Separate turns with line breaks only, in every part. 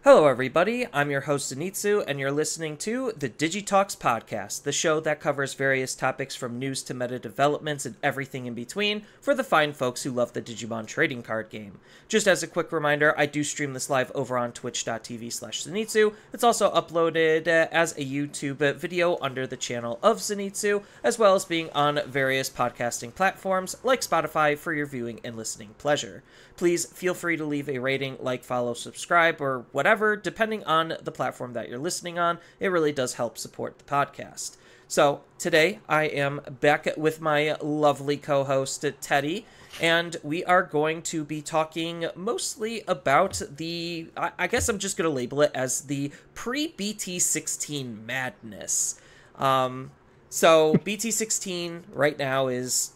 Hello, everybody. I'm your host, Zenitsu, and you're listening to the Digi Talks podcast, the show that covers various topics from news to meta developments and everything in between for the fine folks who love the Digimon trading card game. Just as a quick reminder, I do stream this live over on twitch.tv/Zenitsu. It's also uploaded as a YouTube video under the channel of Zenitsu, as well as being on various podcasting platforms like Spotify for your viewing and listening pleasure. Please feel free to leave a rating, like, follow, subscribe, or whatever, depending on the platform that you're listening on. It really does help support the podcast. So, today I am back with my lovely co-host, Teddy, and we are going to be talking mostly about I guess I'm just going to label it as the Pre-BT16 madness. So, BT16 right now is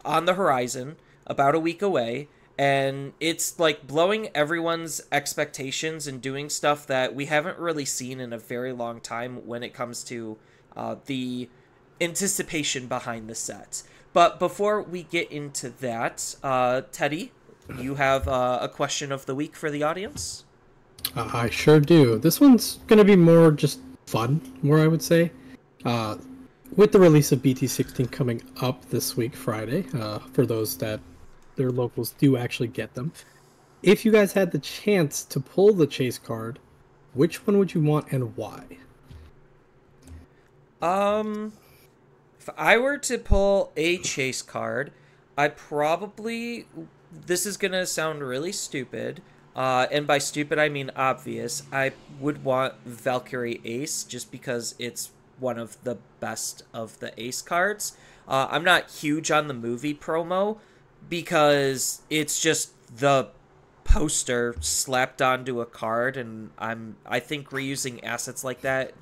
on the horizon, about a week away, and it's like blowing everyone's expectations and doing stuff that we haven't really seen in a very long time when it comes to the anticipation behind the set. But before we get into that, Teddy, you have a question of the week for the audience?
I sure do. This one's going to be more just fun, more I would say. With the release of BT16 coming up this week, Friday, for those that their locals do actually get them. If you guys had the chance to pull the chase card, which one would you want and why?
If I were to pull a chase card, I probably, this is gonna sound really stupid, and by stupid I mean obvious, I would want Valkyrie Ace just because it's one of the best of the Ace cards. I'm not huge on the movie promo, because it's just the poster slapped onto a card, and I think reusing assets like that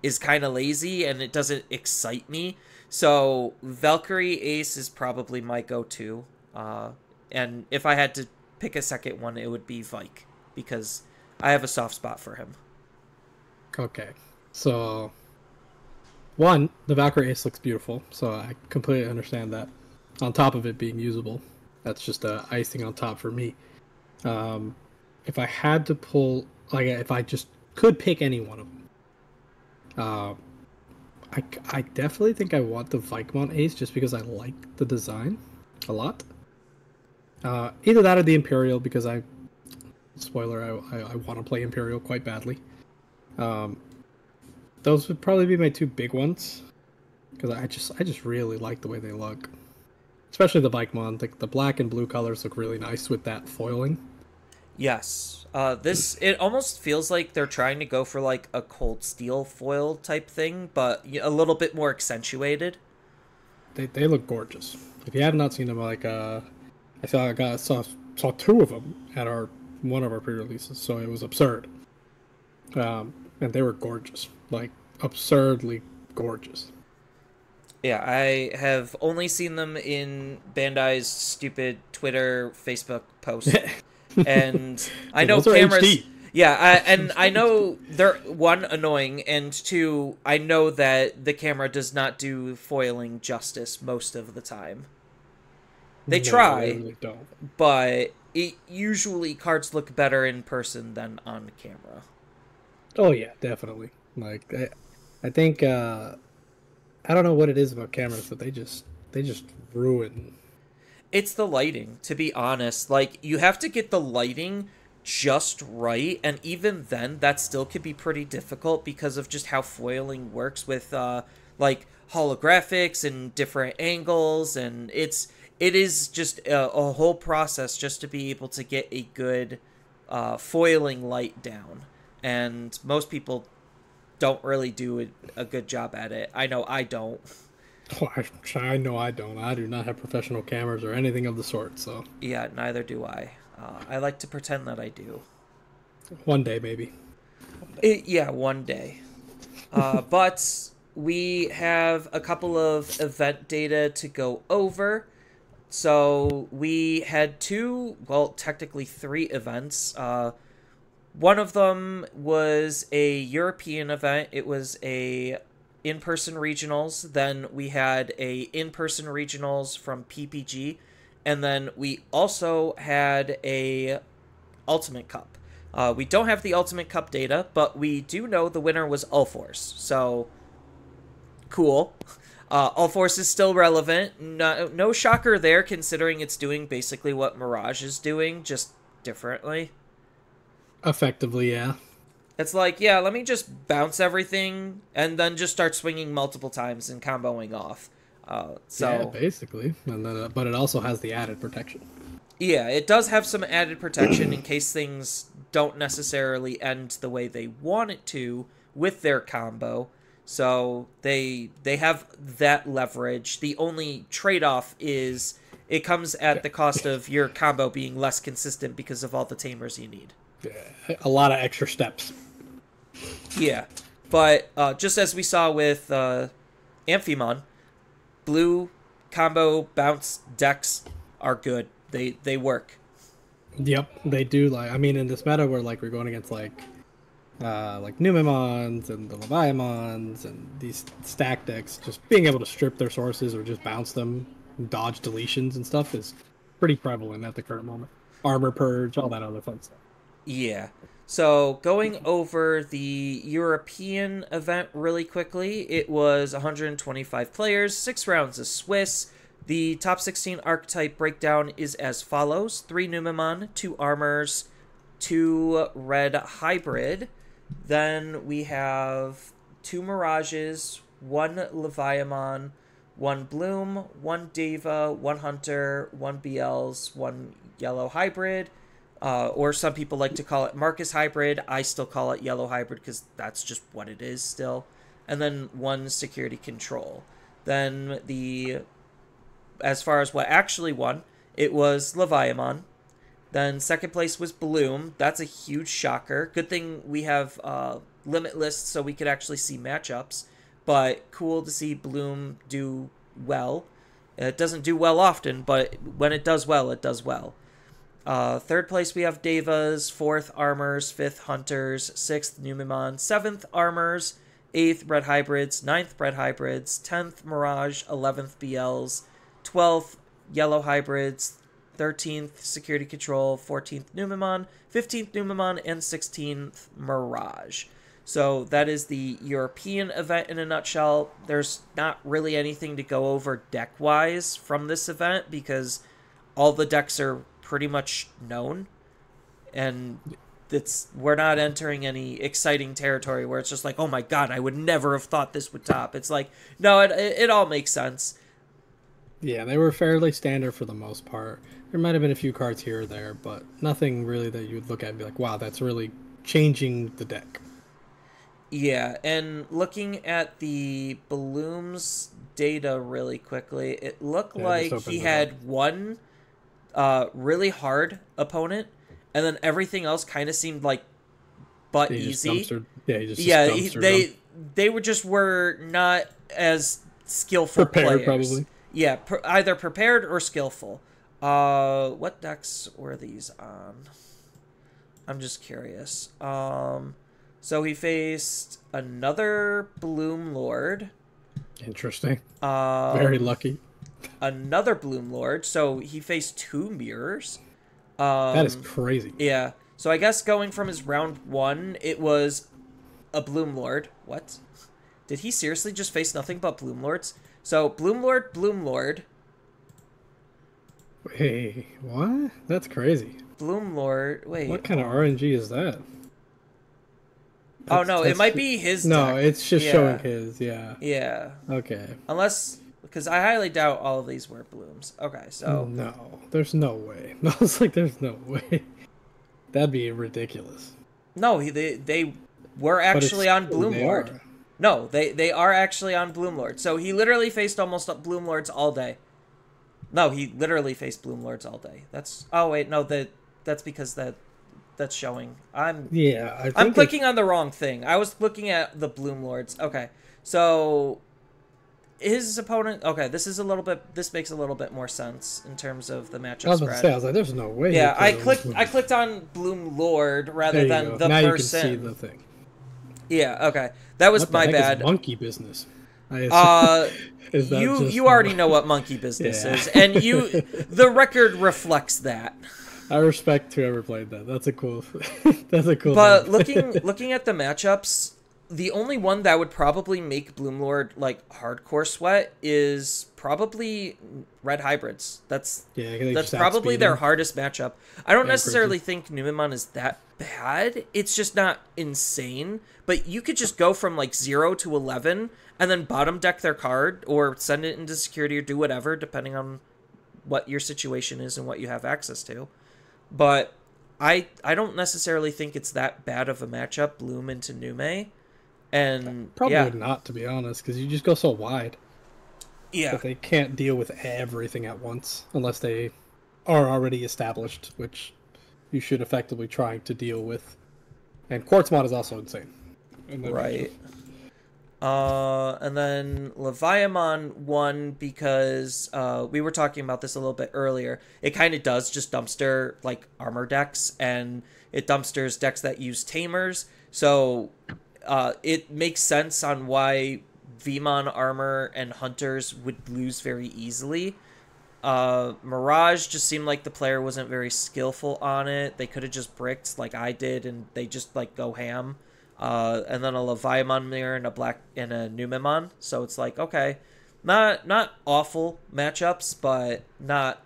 is kind of lazy and it doesn't excite me. So Valkyrie Ace is probably my go-to. And if I had to pick a second one, it would be Vike, because I have a soft spot for him.
Okay, so one, the Valkyrie Ace looks beautiful, so I completely understand that. On top of it being usable, that's just icing on top for me. If I had to pull, if I just could pick any one of them, I definitely think I want the Vikemon Ace just because I like the design a lot. Either that or the Imperial, because spoiler, I want to play Imperial quite badly. Those would probably be my two big ones, because I just really like the way they look. Especially the Vikemon, the black and blue colors look really nice with that foiling.
Yes. It almost feels like they're trying to go for like a Cold Steel foil type thing, but a little bit more accentuated.
They look gorgeous. If you have not seen them, I saw two of them at one of our pre-releases, so it was absurd. And they were gorgeous, like absurdly gorgeous.
Yeah, I have only seen them in Bandai's stupid Twitter, Facebook post, and I know cameras. HD. Yeah, and I know they're, one, annoying, and two, I know that the camera does not do foiling justice most of the time. They try,
they really don't.
But usually cards look better in person than on camera.
Oh yeah, definitely. I think. I don't know what it is about cameras, but they just ruin.
It's the lighting, to be honest. Like, you have to get the lighting just right, and even then, that still could be pretty difficult because of just how foiling works with, like, holographics and different angles, and it is just a whole process just to be able to get a good foiling light down. And most people don't really do a good job at it. I know I don't.
Oh, I know I don't. I do not have professional cameras or anything of the sort, so...
Yeah, neither do I. I like to pretend that I do.
One day, maybe. One day.
Yeah, one day. But we have a couple of event data to go over. So we had technically three events. One of them was a European event. It was a in-person regionals. Then we had a in-person regionals from PPG. And then we also had a Ultimate Cup. We don't have the Ultimate Cup data, but we do know the winner was Ulforce. So, cool. Ulforce is still relevant. No shocker there, considering it's doing basically what Mirage is doing, just differently.
Effectively, yeah.
It's like, yeah, let me just bounce everything and then just start swinging multiple times and comboing off.
Yeah, basically. And then, but it also has the added protection.
Yeah, it does have some added protection in case things don't necessarily end the way they want it to with their combo. So they have that leverage. The only trade-off is it comes at the cost of your combo being less consistent because of all the tamers you need.
Yeah, a lot of extra steps.
Yeah, but just as we saw with Amphimon, blue combo bounce decks are good. They work.
Yep, they do. Like, I mean, in this meta where like we're going against like Numemons and the Leviamons and these stack decks, just being able to strip their sources or just bounce them, dodge deletions and stuff is pretty prevalent at the current moment. Armor purge, all that other fun stuff.
Yeah. So going over the European event really quickly, it was 125 players, 6 rounds of Swiss. The top 16 archetype breakdown is as follows: 3 Numemon, 2 Armors, 2 Red Hybrid. Then we have 2 Mirages, 1 Leviamon, 1 Bloom, 1 Deva, 1 Hunter, 1 BLs, 1 Yellow Hybrid, or some people like to call it Marcus Hybrid. I still call it Yellow Hybrid because that's just what it is still. And then 1 Security Control. Then as far as what actually won, it was Leviamon. Then second place was Bloom. That's a huge shocker. Good thing we have Limitless so we could actually see matchups. But cool to see Bloom do well. It doesn't do well often, but when it does well, it does well. Third place we have Devas, 4th Armors, 5th Hunters, 6th Numemon, 7th Armors, 8th Red Hybrids, 9th Red Hybrids, 10th Mirage, 11th BLs, 12th Yellow Hybrids, 13th Security Control, 14th Numemon, 15th Numemon, and 16th Mirage. So that is the European event in a nutshell. There's not really anything to go over deck-wise from this event because all the decks are pretty much known. And we're not entering any exciting territory where it's just like, oh my god, I would never have thought this would top. It's like, no, it all makes sense.
Yeah, they were fairly standard for the most part. There might have been a few cards here or there, but nothing really that you would look at and be like, wow, that's really changing the deck.
Yeah, and looking at the Bloom's data really quickly, it looked like he had one really hard opponent, and then everything else kind of seemed like easy. They were not as skillful
prepared,
players.
Probably.
Yeah, either prepared or skillful. What decks were these on? I'm just curious. So he faced another Bloom Lord.
Interesting. Very lucky.
Another Bloom Lord. So he faced 2 mirrors.
That is crazy.
Yeah. So I guess going from his round 1, it was a Bloom Lord. What? Did he seriously just face nothing but Bloom Lords? So Bloom Lord, Bloom Lord.
Hey, what? That's crazy.
Bloom Lord. Wait.
What kind of RNG is that?
Oh, no, it might be his deck.
No, it's just showing his, yeah.
Yeah.
Okay.
Unless, because I highly doubt all of these were Blooms. Okay, so.
No, there's no way. I was like, there's no way. That'd be ridiculous.
No, they were actually on Bloom Lord. No, they are actually on Bloom Lord. So he literally faced almost Bloom Lords all day. No, he literally faced Bloom Lords all day. Oh, wait, no, that's because that's showing. I'm clicking on the wrong thing. I was looking at the Bloom Lords. Okay, so his opponent. Okay, this makes a little bit more sense in terms of the matchup spread.
I was like, there's no way.
Yeah, I clicked on Bloom Lord rather than the
now
person.
You can see the thing.
Yeah. Okay, that was my bad.
Is monkey business.
You already know what monkey business is, and the record reflects that.
I respect whoever played that. That's a cool. That's a cool.
But
name.
looking at the matchups, the only one that would probably make Bloomlord like hardcore sweat is probably Red Hybrids.
Yeah, they
That's
just
probably
outspeed
their
him
hardest matchup. I don't
and crazy.
necessarily think Numemon is that bad. It's just not insane. But you could just go from like 0 to 11 and then bottom deck their card or send it into security or do whatever, depending on what your situation is and what you have access to. But I don't necessarily think it's that bad of a matchup, Bloom into Nume. And
Probably
yeah.
not, to be honest, because you just go so wide
Yeah.
that they can't deal with everything at once unless they are already established, which you should effectively try to deal with. And Quartzmon is also insane.
Right. And then Leviamon won because we were talking about this a little bit earlier. It kind of does just dumpster like armor decks, and it dumpsters decks that use tamers. So it makes sense on why Vmon armor and hunters would lose very easily. Mirage just seemed like the player wasn't very skillful on it. They could have just bricked like I did, and they just like go ham. And then a Leviamon mirror and a Numemon. So it's like, okay, not awful matchups, but not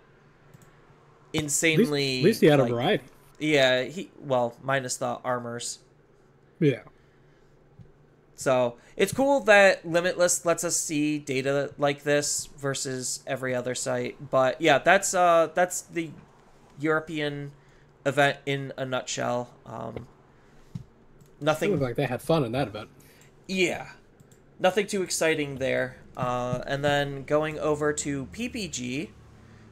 insanely.
At least he had
like,
a variety.
Yeah, minus the armors.
Yeah.
So it's cool that Limitless lets us see data like this versus every other site. But yeah, that's the European event in a nutshell.
It looked like they had fun in that event.
Yeah, nothing too exciting there. And then going over to PPG.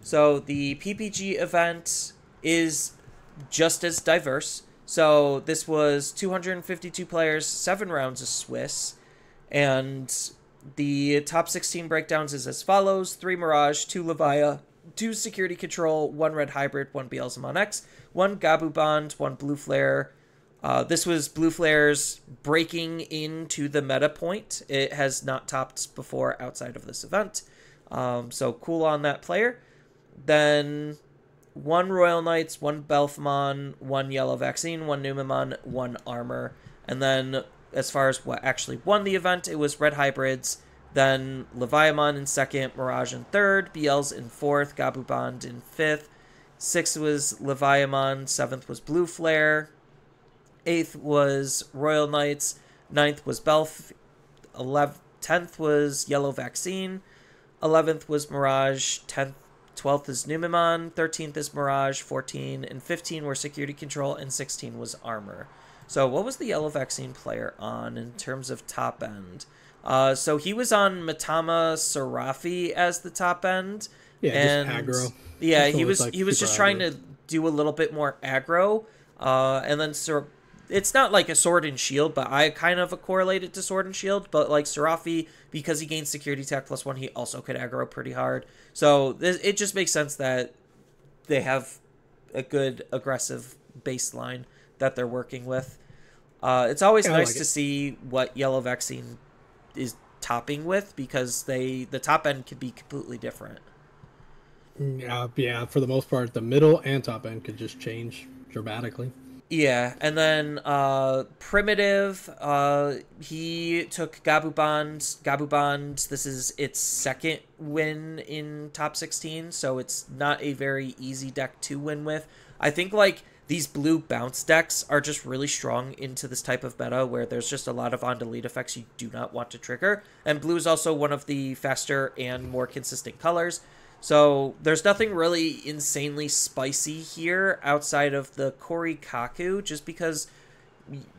So the PPG event is just as diverse. So this was 252 players, 7 rounds of Swiss. And the top 16 breakdowns is as follows: 3 Mirage, 2 Levia, 2 Security Control, 1 Red Hybrid, 1 Beelzemon X, 1 Gabu Bond, 1 Blue Flare. This was Blue Flare's breaking into the meta point. It has not topped before outside of this event. So cool on that player. Then 1 Royal Knights, 1 Belfamon, 1 Yellow Vaccine, 1 Numemon, 1 Armor. And then as far as what actually won the event, it was Red Hybrids, then Leviamon in second, Mirage in third, BLs in fourth, Gabu Bond in fifth. Sixth was Leviamon, seventh was Blue Flare, 8th was Royal Knights, 9th was Belf, 10th was Yellow Vaccine, 11th was Mirage, 12th is Numemon, 13th is Mirage, 14 and 15 were Security Control, and 16 was Armor. So what was the Yellow Vaccine player on in terms of top end? So he was on Matama Serafi as the top end.
Yeah,
and
just aggro.
Yeah,
Just
he was
like
just
super
trying
aggro.
to do a little bit more aggro. And then it's not like a Sword and Shield, but I kind of correlate it to Sword and Shield. But like Serafi, because he gained Security Tech +1, he also could aggro pretty hard. So it just makes sense that they have a good aggressive baseline that they're working with. It's always nice to see what Yellow Vaccine is topping with, because the top end can be completely different.
Yeah, for the most part, the middle and top end could just change dramatically.
Yeah, and then Primitive, he took Gabu Bond. Gabu Bond, this is its second win in top 16, so it's not a very easy deck to win with. I think like these blue bounce decks are just really strong into this type of meta where there's just a lot of on-delete effects you do not want to trigger. And blue is also one of the faster and more consistent colors. So there's nothing really insanely spicy here outside of the Korikaku, just because,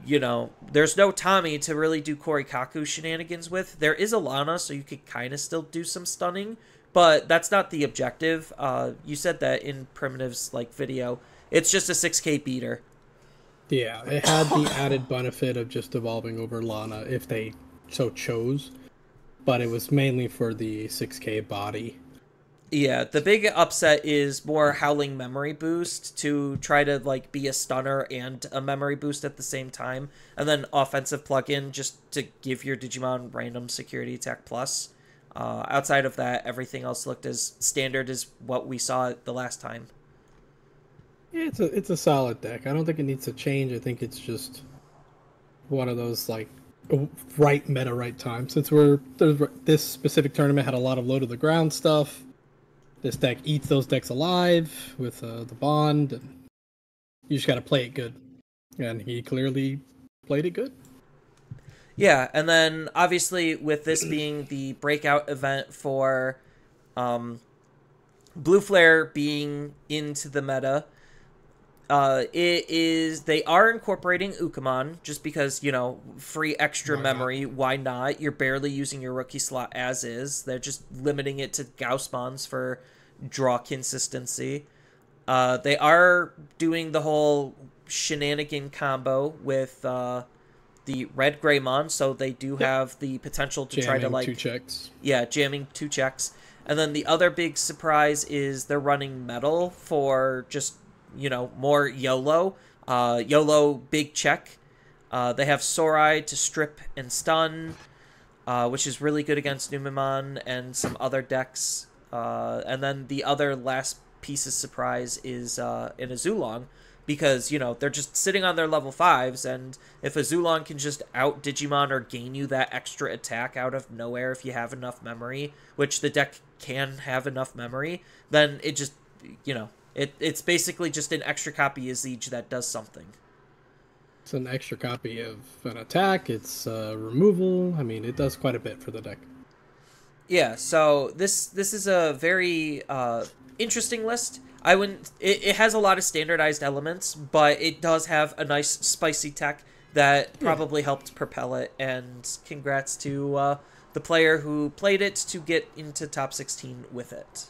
you know, there's no Tommy to really do Korikaku shenanigans with. There is Alana, so you could kind of still do some stunning, but that's not the objective. You said that in Primitive's like video. It's just a 6k beater.
Yeah, it had the added benefit of just evolving over Lana if they so chose, but it was mainly for the 6k body.
Yeah, the big upset is more Howling Memory Boost to try to like be a stunner and a memory boost at the same time, and then offensive plugin just to give your Digimon random security attack plus. Outside of that, everything else looked as standard as what we saw the last time.
It's a solid deck. I don't think it needs to change. I think it's just one of those like right meta right time. Since this specific tournament had a lot of low to the ground stuff. This deck eats those decks alive with the bond, and you just got to play it good. And he clearly played it good.
Yeah, and then obviously with this being the breakout event for Blue Flare being into the meta, they are incorporating Ukamon just because, free extra memory. Why not? You're barely using your rookie slot as is. They're just limiting it to Gaussmons for draw consistency. They are doing the whole shenanigan combo with the red Greymon, so they do have the potential to try to
jamming 2 checks.
Yeah, jamming 2 checks. And then the other big surprise is they're running Metal for just, more YOLO. YOLO big check. They have Sorai to strip and stun, which is really good against Numemon and some other decks. And then the other last piece of surprise is in a Zulong, because, they're just sitting on their level 5s, and if a Zulong can just out Digimon or gain you that extra attack out of nowhere if you have enough memory, which the deck can have enough memory, then it just, it's basically just an extra copy of Siege that does something.
It's an extra copy of an attack, it's removal, I mean, it does quite a bit for the deck.
Yeah, so this is a very interesting list. I wouldn't. It has a lot of standardized elements, but it does have a nice spicy tech that probably helped propel it. And congrats to the player who played it to get into top 16 with it.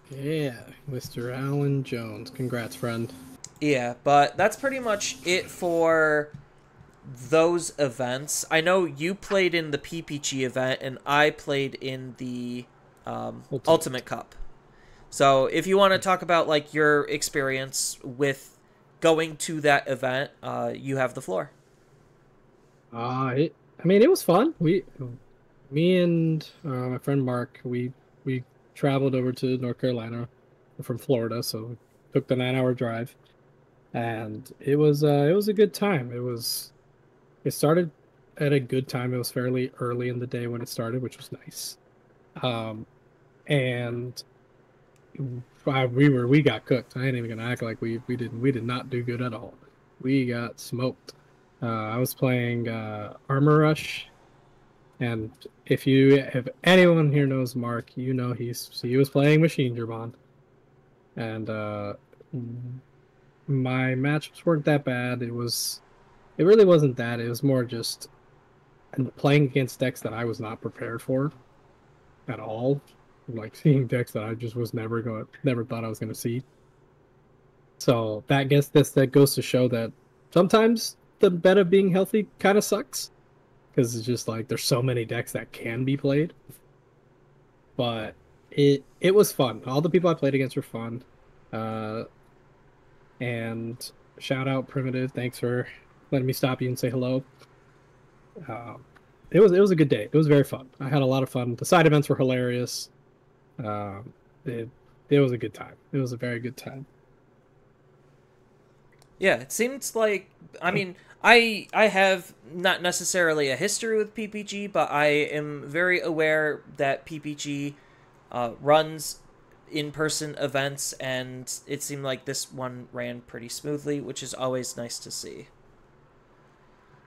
Yeah, Mr. Alan Jones. Congrats, friend.
Yeah, but that's pretty much it for those events. I know you played in the PPG event, and I played in the Ultimate Cup. So if you want to talk about like your experience with going to that event, you have the floor.
It was fun. Me and my friend Mark, we traveled over to North Carolina from Florida, so we took the 9-hour drive, and it was a good time. It started at a good time. It was fairly early in the day when it started, which was nice. And we got cooked. I ain't even gonna act like we did not do good at all. We got smoked. I was playing Armor Rush, and if anyone here knows Mark, he was playing Machine German, and my matchups weren't that bad. It really wasn't that. It was more just playing against decks that I was not prepared for at all. Like seeing decks that I just never thought I was gonna see. So that goes to show that sometimes the meta being healthy kind of sucks, because it's just like there's so many decks that can be played. But it was fun. All the people I played against were fun. And shout out Primitive. Thanks for letting me stop you and say hello. It was a good day. It was very fun. I had a lot of fun. The side events were hilarious. It was a good time. It was a very good time.
Yeah, it seems like, I mean, I have not necessarily a history with PPG, but I am very aware that PPG runs in-person events, and it seemed like this one ran pretty smoothly, which is always nice to see.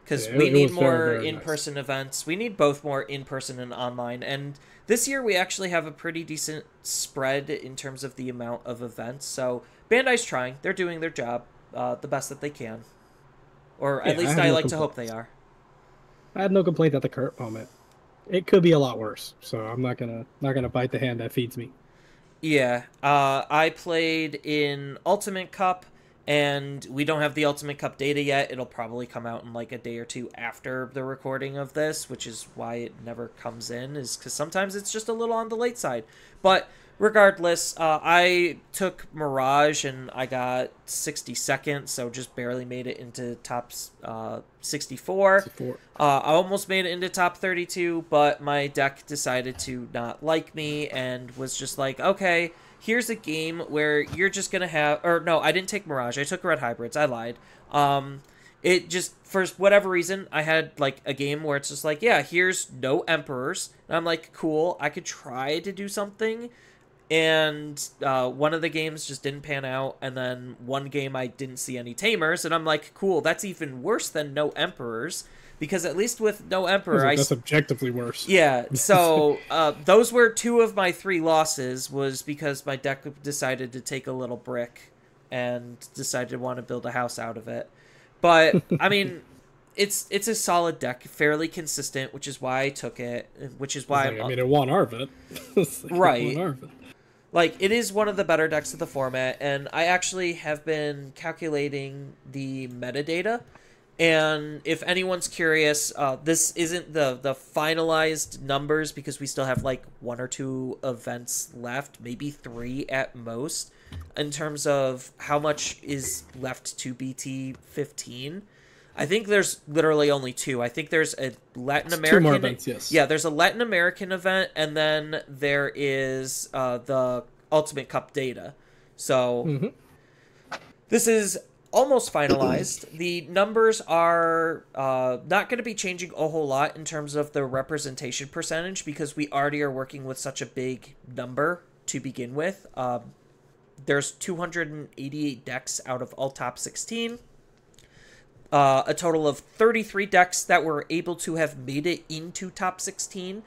Because we need more very, very in-person events. We need both more in-person and online. And this year we actually have a pretty decent spread in terms of the amount of events. So Bandai's trying. They're doing their job the best that they can. Or at least I like to hope they are.
I had no complaint at the current moment. It could be a lot worse. So I'm not gonna bite the hand that feeds me.
Yeah. I played in Ultimate Cup. And we don't have the Ultimate Cup data yet. It'll probably come out in like a day or two after the recording of this, which is why it never comes in, is because sometimes it's just a little on the late side. But regardless, I took Mirage and I got 62nd, so just barely made it into top 64. I almost made it into top 32, but my deck decided to not like me and was just like, okay, here's a game where you're just gonna have, or no, I didn't take Mirage. I took Red Hybrids. I lied. It just, for whatever reason, I had like a game where it's just like, yeah, here's no Emperors, and I'm like, cool, I could try to do something, and one of the games just didn't pan out, and then one game I didn't see any Tamers, and I'm like, cool, that's even worse than no Emperors, because at least with no Emperor,
that's objectively worse.
Yeah, so those were 2 of my 3 losses, was because my deck decided to take a little brick and decided to want to build a house out of it. But, I mean, it's a solid deck, fairly consistent, which is why I took it, which is why
it won Arvid.
Right. Like, it is one of the better decks of the format, and I actually have been calculating the metadata, and if anyone's curious, this isn't the finalized numbers, because we still have, like, 1 or 2 events left, maybe 3 at most, in terms of how much is left to BT15. I think there's literally only 2. I think there's a Latin American...
2 more events, yes.
Yeah, there's a Latin American event, and then there is the Ultimate Cup data. So, This is almost finalized. The numbers are not going to be changing a whole lot in terms of the representation percentage, because we already are working with such a big number to begin with. There's 288 decks out of all top 16. A total of 33 decks that were able to have made it into top 16.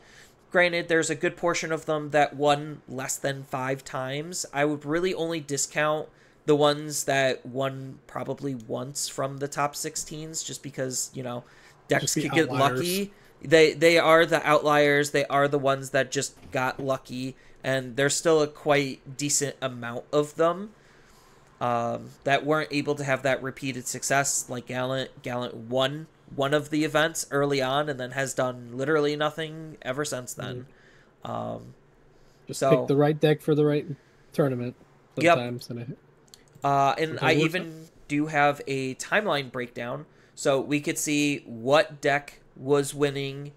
Granted, there's a good portion of them that won less than 5 times. I would really only discount the ones that won probably once from the top 16s, just because, you know, decks could get lucky. They are the outliers. They are the ones that just got lucky, and there's still a quite decent amount of them that weren't able to have that repeated success, like Gallant. Gallant won one of the events early on and then has done literally nothing ever since then.
Just pick the right deck for the right tournament sometimes.
Yep. And I even do have a timeline breakdown, so we could see what deck was winning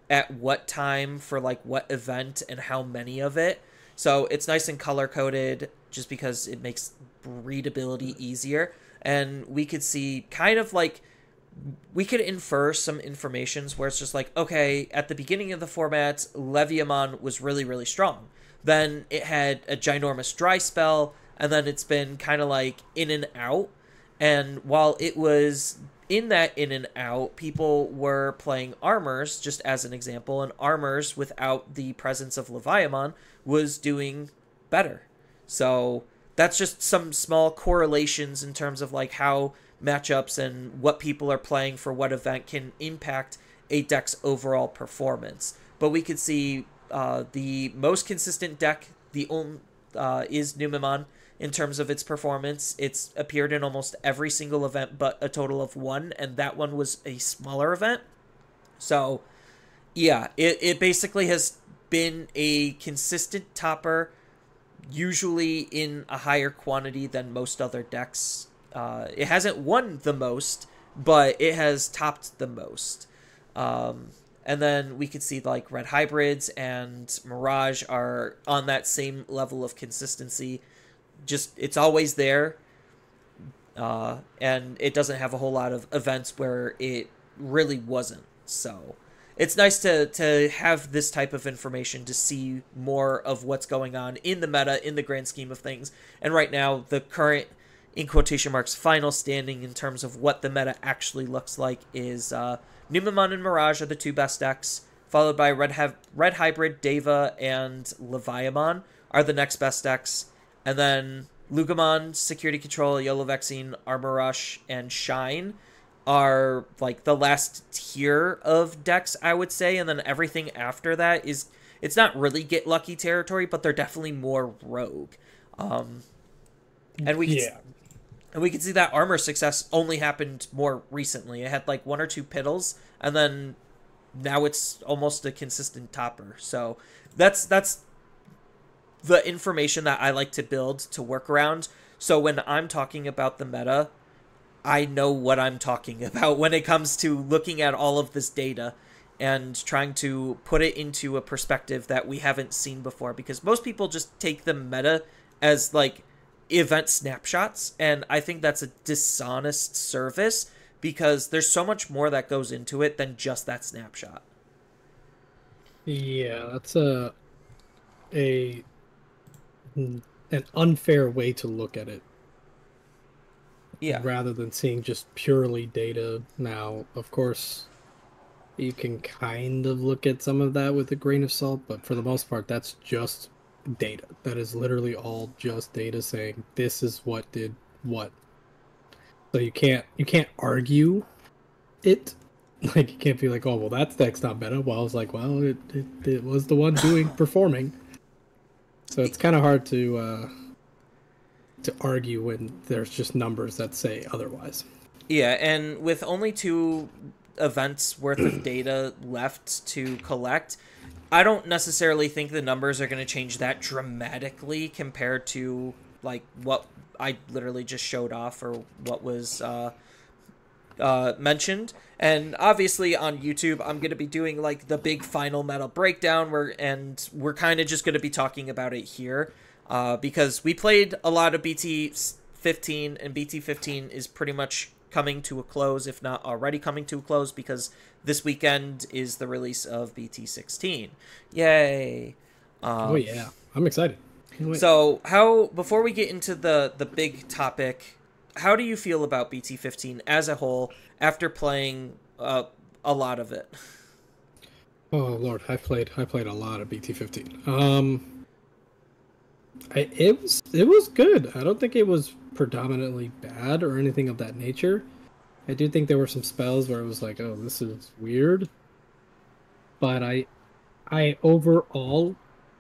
at what time for like what event and how many of it. So it's nice and color coded, just because it makes readability easier. And we could see kind of like, we could infer some informations where it's just like, okay, at the beginning of the format, Leviamon was really, really strong. Then it had a ginormous dry spell, and then it's been kind of like in and out. And while it was in that in and out, people were playing Armors, just as an example, and Armors without the presence of Leviamon was doing better. So that's just some small correlations in terms of like how matchups and what people are playing for what event can impact a deck's overall performance. But we could see the most consistent deck is Numemon in terms of its performance. It's appeared in almost every single event but a total of 1, and that one was a smaller event. So yeah, it basically has been a consistent topper, usually in a higher quantity than most other decks. It hasn't won the most, but it has topped the most. And then we could see like Red Hybrids and Mirage are on that same level of consistency. Just, it's always there. And it doesn't have a whole lot of events where it really wasn't. So it's nice to have this type of information to see more of what's going on in the meta, in the grand scheme of things. And right now, the current, in quotation marks, final standing in terms of what the meta actually looks like is Numemon and Mirage are the 2 best decks, followed by Red Hybrid, Deva, and Leviamon are the next best decks. And then Lugamon, Security Control, YOLO Vaccine, Armor Rush, and Shine are like the last tier of decks, I would say. And then everything after that is, it's not really get lucky territory, but they're definitely more rogue. And we can see that Armor success only happened more recently. It had like 1 or 2 piddles, and then now it's almost a consistent topper. So that's the information that I like to build to work around. So when I'm talking about the meta, I know what I'm talking about when it comes to looking at all of this data and trying to put it into a perspective that we haven't seen before. Because most people just take the meta as like event snapshots, and I think that's a dishonest service because there's so much more that goes into it than just that snapshot.
Yeah, that's a an unfair way to look at it
Yeah.
rather than seeing just purely data. Now, of course, you can kind of look at some of that with a grain of salt, but for the most part, that's just data. That is literally all just data saying this is what did what. So you can't argue it. Like you can't be like, oh well, that deck's not better. Well, I was like, well, it was the one doing performing. So it's kind of hard to argue when there's just numbers that say otherwise.
Yeah, and with only 2 events worth of data left to collect, I don't necessarily think the numbers are going to change that dramatically compared to like what I literally just showed off or what was mentioned. And obviously on YouTube, I'm going to be doing like the big final meta breakdown and we're kind of just going to be talking about it here because we played a lot of BT15 and BT15 is pretty much coming to a close, if not already coming to a close, because this weekend is the release of BT16. Yay.
Oh yeah, I'm excited.
So before we get into the big topic, how do you feel about BT15 as a whole after playing a lot of it?
Oh Lord, I played a lot of BT15. It was good. I don't think it was predominantly bad or anything of that nature. I do think there were some spells where it was like, oh, this is weird. But I overall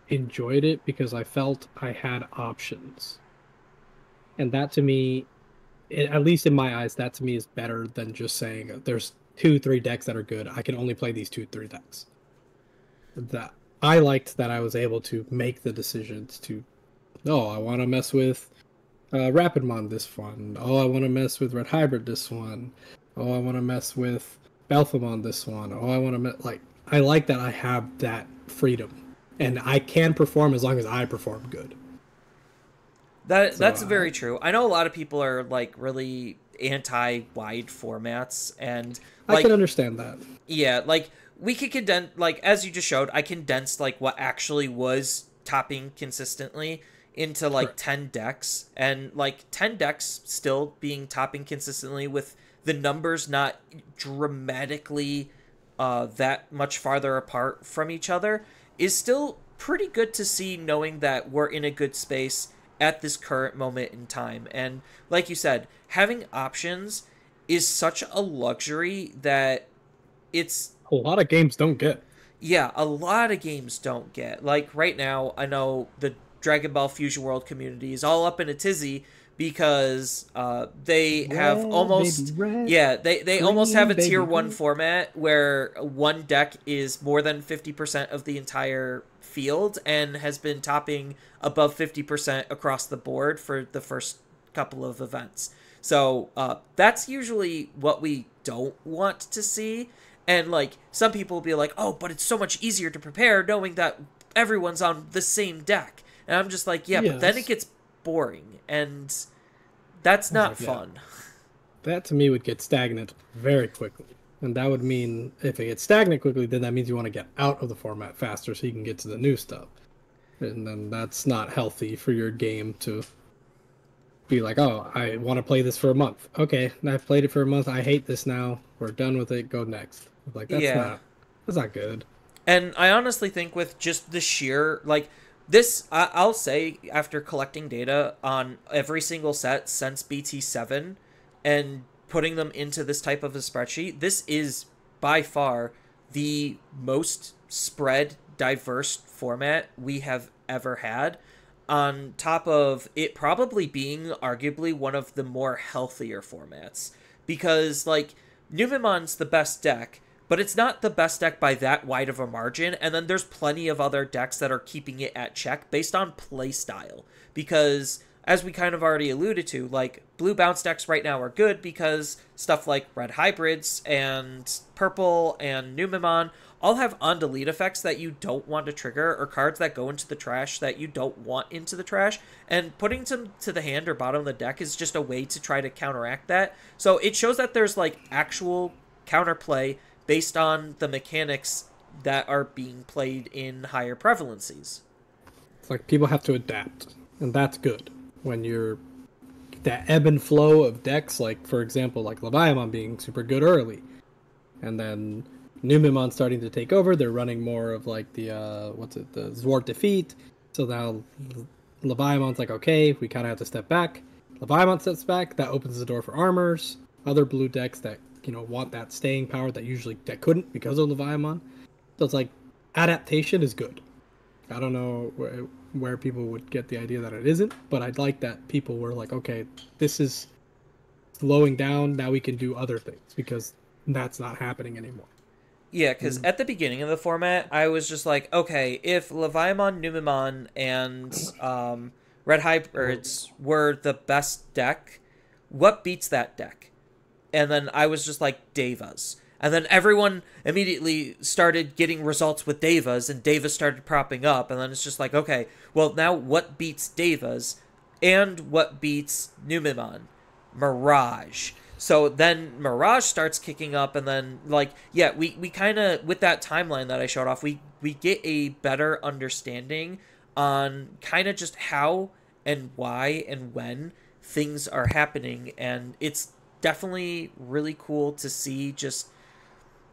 enjoyed it because I felt I had options. And that to me, at least in my eyes, that to me is better than just saying there's 2-3 decks that are good. I can only play these 2-3 decks. That I liked that I was able to make the decisions to, oh, I want to mess with Rapidmon this one. Oh, I want to mess with Red Hybrid this one. Oh, I want to mess with Belphamon this one. Oh, I want to I like that I have that freedom, and I can perform as long as I perform good.
That's very true. I know a lot of people are like really anti-wide formats, and like,
I can understand that.
Yeah, like we could condense, like as you just showed, I condensed like what actually was topping consistently into like
Correct.
10 decks, and like 10 decks still being topping consistently with the numbers not dramatically that much farther apart from each other is still pretty good to see, knowing that we're in a good space at this current moment in time. And like you said, having options is such a luxury that it's
A lot of games don't get.
yeah, a lot of games don't get. Like right now, I know the Dragon Ball Fusion World community is all up in a tizzy because they have almost they almost have a tier 1 format where one deck is more than 50% of the entire field and has been topping above 50% across the board for the first couple of events. So that's usually what we don't want to see. And like some people will be like, oh, but it's so much easier to prepare knowing that everyone's on the same deck. And I'm just like, yeah,
Yes.
but then it gets boring, and that's not fun.
That to me would get stagnant very quickly. And that would mean if it gets stagnant quickly, then that means you want to get out of the format faster so you can get to the new stuff. And then that's not healthy for your game to be like, oh, I want to play this for a month. Okay, I've played it for a month. I hate this now. We're done with it. Go next. Like that's not good.
And I honestly think with just the sheer, like, this, I'll say, after collecting data on every single set since BT7 and putting them into this type of a spreadsheet, this is by far the most spread, diverse format we have ever had, on top of it probably being arguably one of the more healthier formats. Because, like, Numimon's the best deck, but it's not the best deck by that wide of a margin, and then there's plenty of other decks that are keeping it at check based on playstyle. Because as we kind of already alluded to, like, blue bounce decks right now are good because stuff like red hybrids and purple and Numemon all have on-delete effects that you don't want to trigger, or cards that go into the trash that you don't want into the trash, and putting them to the hand or bottom of the deck is just a way to try to counteract that. So it shows that there's, like, actual counterplay based on the mechanics that are being played in higher prevalencies.
It's like people have to adapt, and that's good. When you're that ebb and flow of decks, like for example, like Leviathan being super good early, and then Numemon starting to take over. They're running more of like the the Zwart Defeat. So now Leviathan's like, okay, we kind of have to step back. Leviathan steps back. That opens the door for armors. Other blue decks that want that staying power that couldn't because of Leviathan. So it's like adaptation is good. I don't know where people would get the idea that it isn't, but I'd like that people were like, okay, this is slowing down, now we can do other things, because that's not happening anymore.
Yeah, because at the beginning of the format, I was just like, okay, if Leviathan, Numemon, and Red Hybrids were the best deck, what beats that deck? And then I was just like, Devas. And then everyone immediately started getting results with Devas, and Devas started propping up, and then it's just like, okay, well, now what beats Devas, and what beats Numemon? Mirage. So then Mirage starts kicking up, and then, like, yeah, we kind of, with that timeline that I showed off, we get a better understanding on kind of just how and why and when things are happening, and it's definitely really cool to see just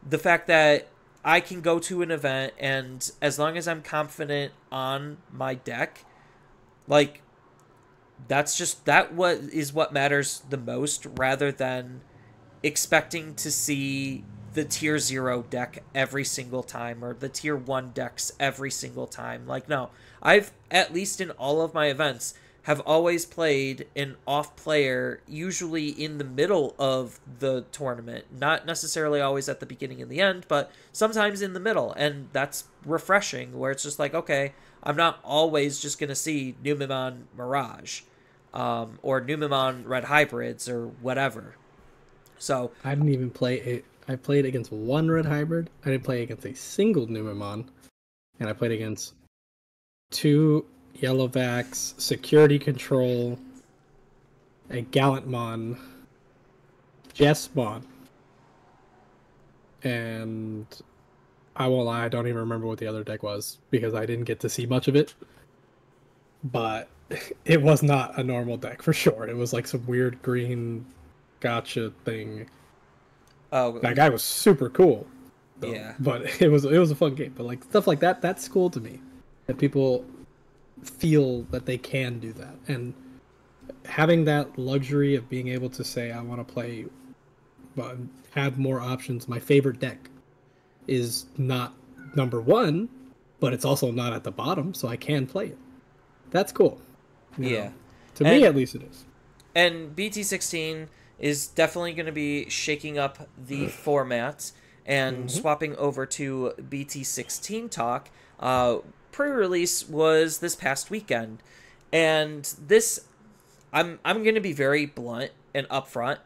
the fact that I can go to an event, and as long as I'm confident on my deck, like, what matters the most, rather than expecting to see the tier 0 deck every single time, or the tier 1 decks every single time. Like, no, I've, at least in all of my events, have always played an off player, usually in the middle of the tournament. Not necessarily always at the beginning and the end, but sometimes in the middle. And that's refreshing, where it's just like, okay, I'm not always just going to see Numemon Mirage, or Numemon Red Hybrids, or whatever. So
I didn't even play it. I played against one Red Hybrid. I didn't play against a single Numemon. And I played against 2 Yellowbacks, Security Control, a Gallantmon, Jessmon, and I won't lie, I don't even remember what the other deck was, because I didn't get to see much of it. But it was not a normal deck, for sure. It was like some weird green gotcha thing.
Oh,
that guy was super cool, though.
Yeah.
But it was a fun game. But like stuff like that, that's cool to me. That people feel that they can do that, and having that luxury of being able to say, I want to play, have more options. My favorite deck is not number 1, but it's also not at the bottom, so I can play it. That's cool.
Yeah.
To me, at least it is. And
BT16 is definitely going to be shaking up the format and swapping over to BT16 talk. Pre-release was this past weekend, and this, I'm going to be very blunt and upfront.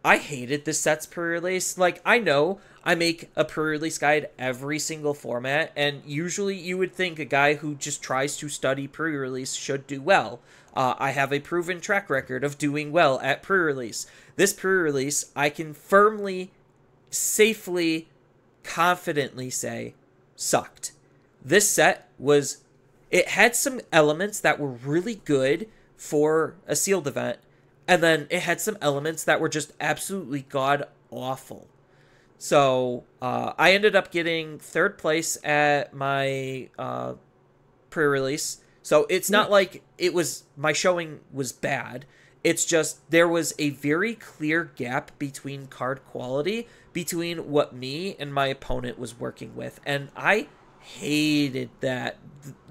I hated this set's pre-release. Like, I know I make a pre-release guide every single format, and usually you would think a guy who just tries to study pre-release should do well. I have a proven track record of doing well at pre-release. This pre-release, I can firmly, safely, confidently say, sucked. This set it had some elements that were really good for a sealed event, and then it had some elements that were just absolutely god-awful. So, I ended up getting 3rd place at my pre-release. So, it's not like my showing was bad. It's just there was a very clear gap between card quality between what me and my opponent was working with. And I hated that.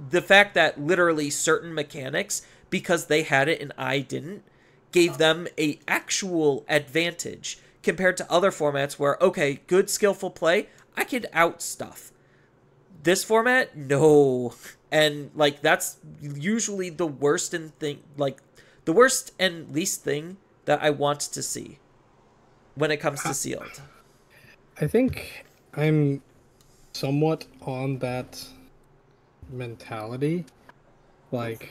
The fact that literally certain mechanics, because they had it and I didn't, gave them a actual advantage compared to other formats where, okay, good skillful play, I could out stuff. This format, no. And like, that's usually the worst The worst and least thing that I want to see when it comes to sealed.
I think I'm somewhat on that mentality. Like,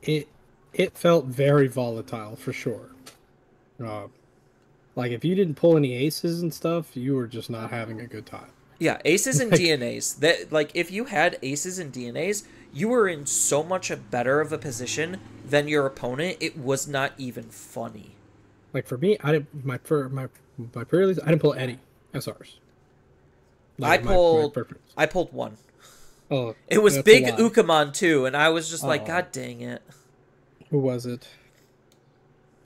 it felt very volatile for sure. Uh, like, if you didn't pull any aces and stuff, you were just not having a good time.
Yeah, aces and DNAs. That, like, if you had aces and DNAs, you were in so much a better of a position than your opponent. It was not even funny.
Like, for me, I didn't my pre-release, I didn't pull any SRs.
Like, I pulled one.
Oh,
it was big Ukamon too, and I was just like, God dang it.
Who was it?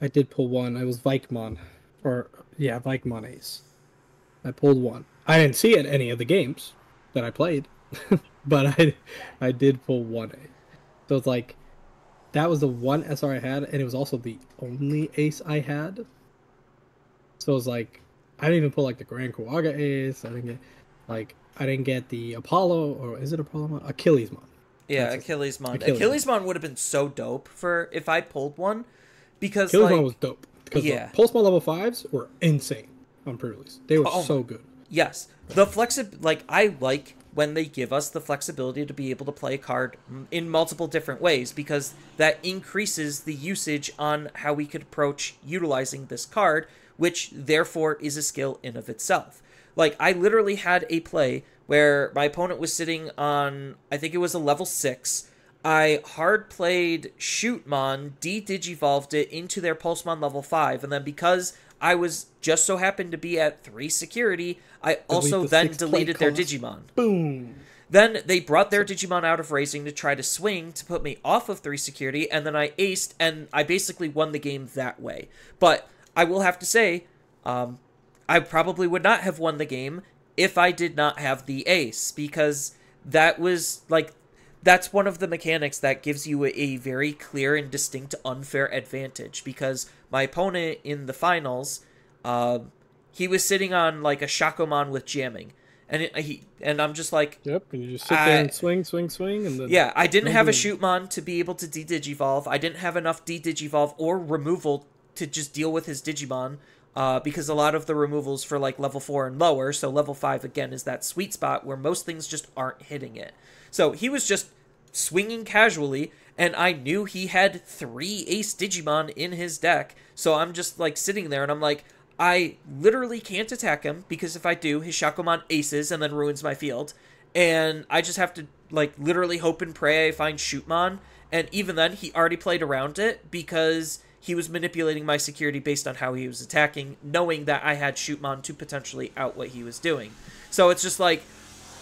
I did pull one. It was Vikemon. Vikemon Ace. I pulled one. I didn't see it in any of the games that I played, but I did pull one ace. So it's like, that was the one SR I had, and it was also the only ace I had. So it was like, I didn't even pull like the Grand Kuwaga ace. I didn't get the Apollo, or is it Apollo? Achillesmon.
Yeah, Achillesmon. Achillesmon would have been so dope for if I pulled one, because
Achillesmon was dope. Because the Pulsemon level 5s were insane on pre-release. They were so good.
Yes. I like when they give us the flexibility to be able to play a card in multiple different ways, because that increases the usage on how we could approach utilizing this card, which therefore is a skill in of itself. Like, I literally had a play where my opponent was sitting on, I think it was a level 6. I hard played Shootmon, de-digivolved it into their Pulsemon level 5, and then because I was just so happened to be at 3 security, I also then deleted their Digimon.
Boom!
Then they brought their Digimon out of raising to try to swing to put me off of 3 security, and then I aced, and I basically won the game that way. But I will have to say, I probably would not have won the game if I did not have the ace, because that was, like, that's one of the mechanics that gives you a very clear and distinct unfair advantage, because my opponent in the finals, he was sitting on, like, a Shakomon with jamming, and I'm just like...
Yep, and you just sit there and swing, and then...
Yeah, I didn't have a Shootmon to be able to de-digivolve. I didn't have enough de-digivolve or removal to just deal with his Digimon, because a lot of the removals for, like, level 4 and lower, so level 5, again, is that sweet spot where most things just aren't hitting it. So he was just swinging casually, and I knew he had 3 ace Digimon in his deck, so I'm just, like, sitting there, and I'm like, I literally can't attack him, because if I do, his Shakomon aces and then ruins my field, and I just have to, like, literally hope and pray I find Shootmon, and even then, he already played around it, because he was manipulating my security based on how he was attacking, knowing that I had Shootmon to potentially out what he was doing. So it's just like,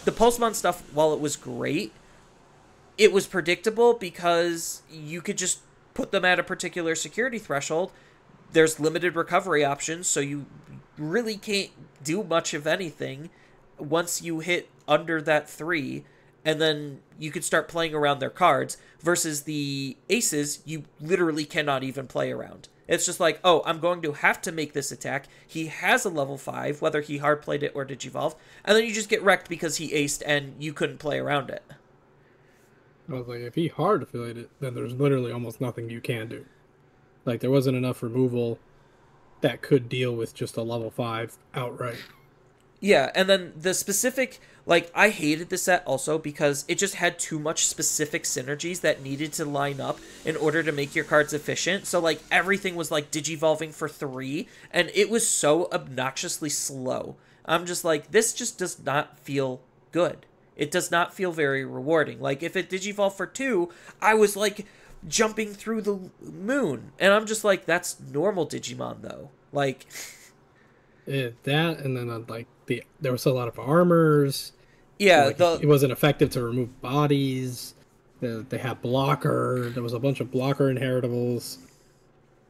the Pulsemon stuff, while it was great, it was predictable because you could just put them at a particular security threshold. There's limited recovery options, so you really can't do much of anything once you hit under that 3, and then you can start playing around their cards, versus the aces, you literally cannot even play around. It's just like, oh, I'm going to have to make this attack. He has a level 5, whether he hard played it or digivolved, and then you just get wrecked because he aced and you couldn't play around it.
I was like, if he hard played it, then there's literally almost nothing you can do. Like, there wasn't enough removal that could deal with just a level 5 outright.
Yeah, and then the specific, like, I hated the set also because it just had too much specific synergies that needed to line up in order to make your cards efficient. So, like, everything was, like, digivolving for 3, and it was so obnoxiously slow. I'm just like, this just does not feel good. It does not feel very rewarding. Like, if it digivolved for 2, I was, like, jumping through the moon. And I'm just like, that's normal Digimon, though. Like...
that, and then, like, there was a lot of armors.
Yeah,
like, it wasn't effective to remove bodies. They had blocker. There was a bunch of blocker inheritables.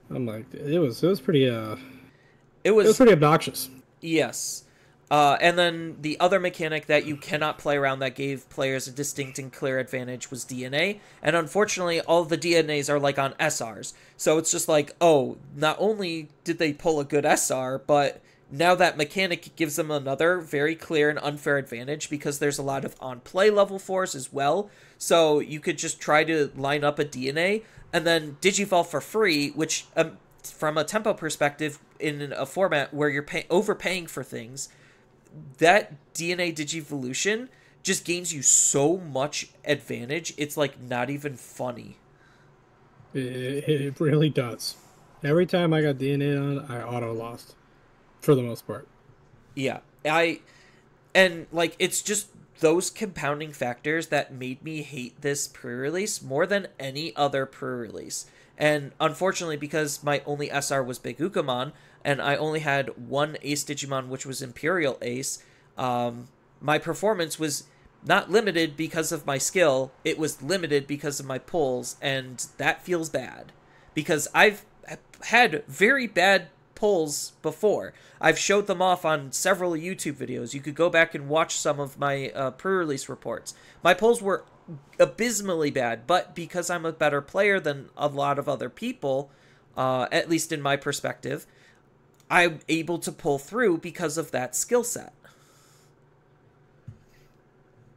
I'm like, it was pretty it was pretty obnoxious.
Yes. And then the other mechanic that you cannot play around that gave players a distinct and clear advantage was DNA. And unfortunately, all the DNAs are, like, on SRs. So it's just like, oh, not only did they pull a good SR, but Now that mechanic gives them another very clear and unfair advantage because there's a lot of on-play level 4s as well. So you could just try to line up a DNA and then Digivolve for free, which from a tempo perspective in a format where you're overpaying for things, that DNA Digivolution just gains you so much advantage. It's like not even funny.
It really does. Every time I got DNA on, I auto lost for the most part.
Yeah, and like it's just those compounding factors that made me hate this pre-release more than any other pre-release. And unfortunately, because my only SR was Big Ukamon, and I only had one Ace Digimon, which was Imperial Ace, my performance was not limited because of my skill, it was limited because of my pulls, and that feels bad. Because I've had very bad pulls before. I've showed them off on several YouTube videos. You could go back and watch some of my pre-release reports. My pulls were abysmally bad, but because I'm a better player than a lot of other people, at least in my perspective, I'm able to pull through because of that skill set.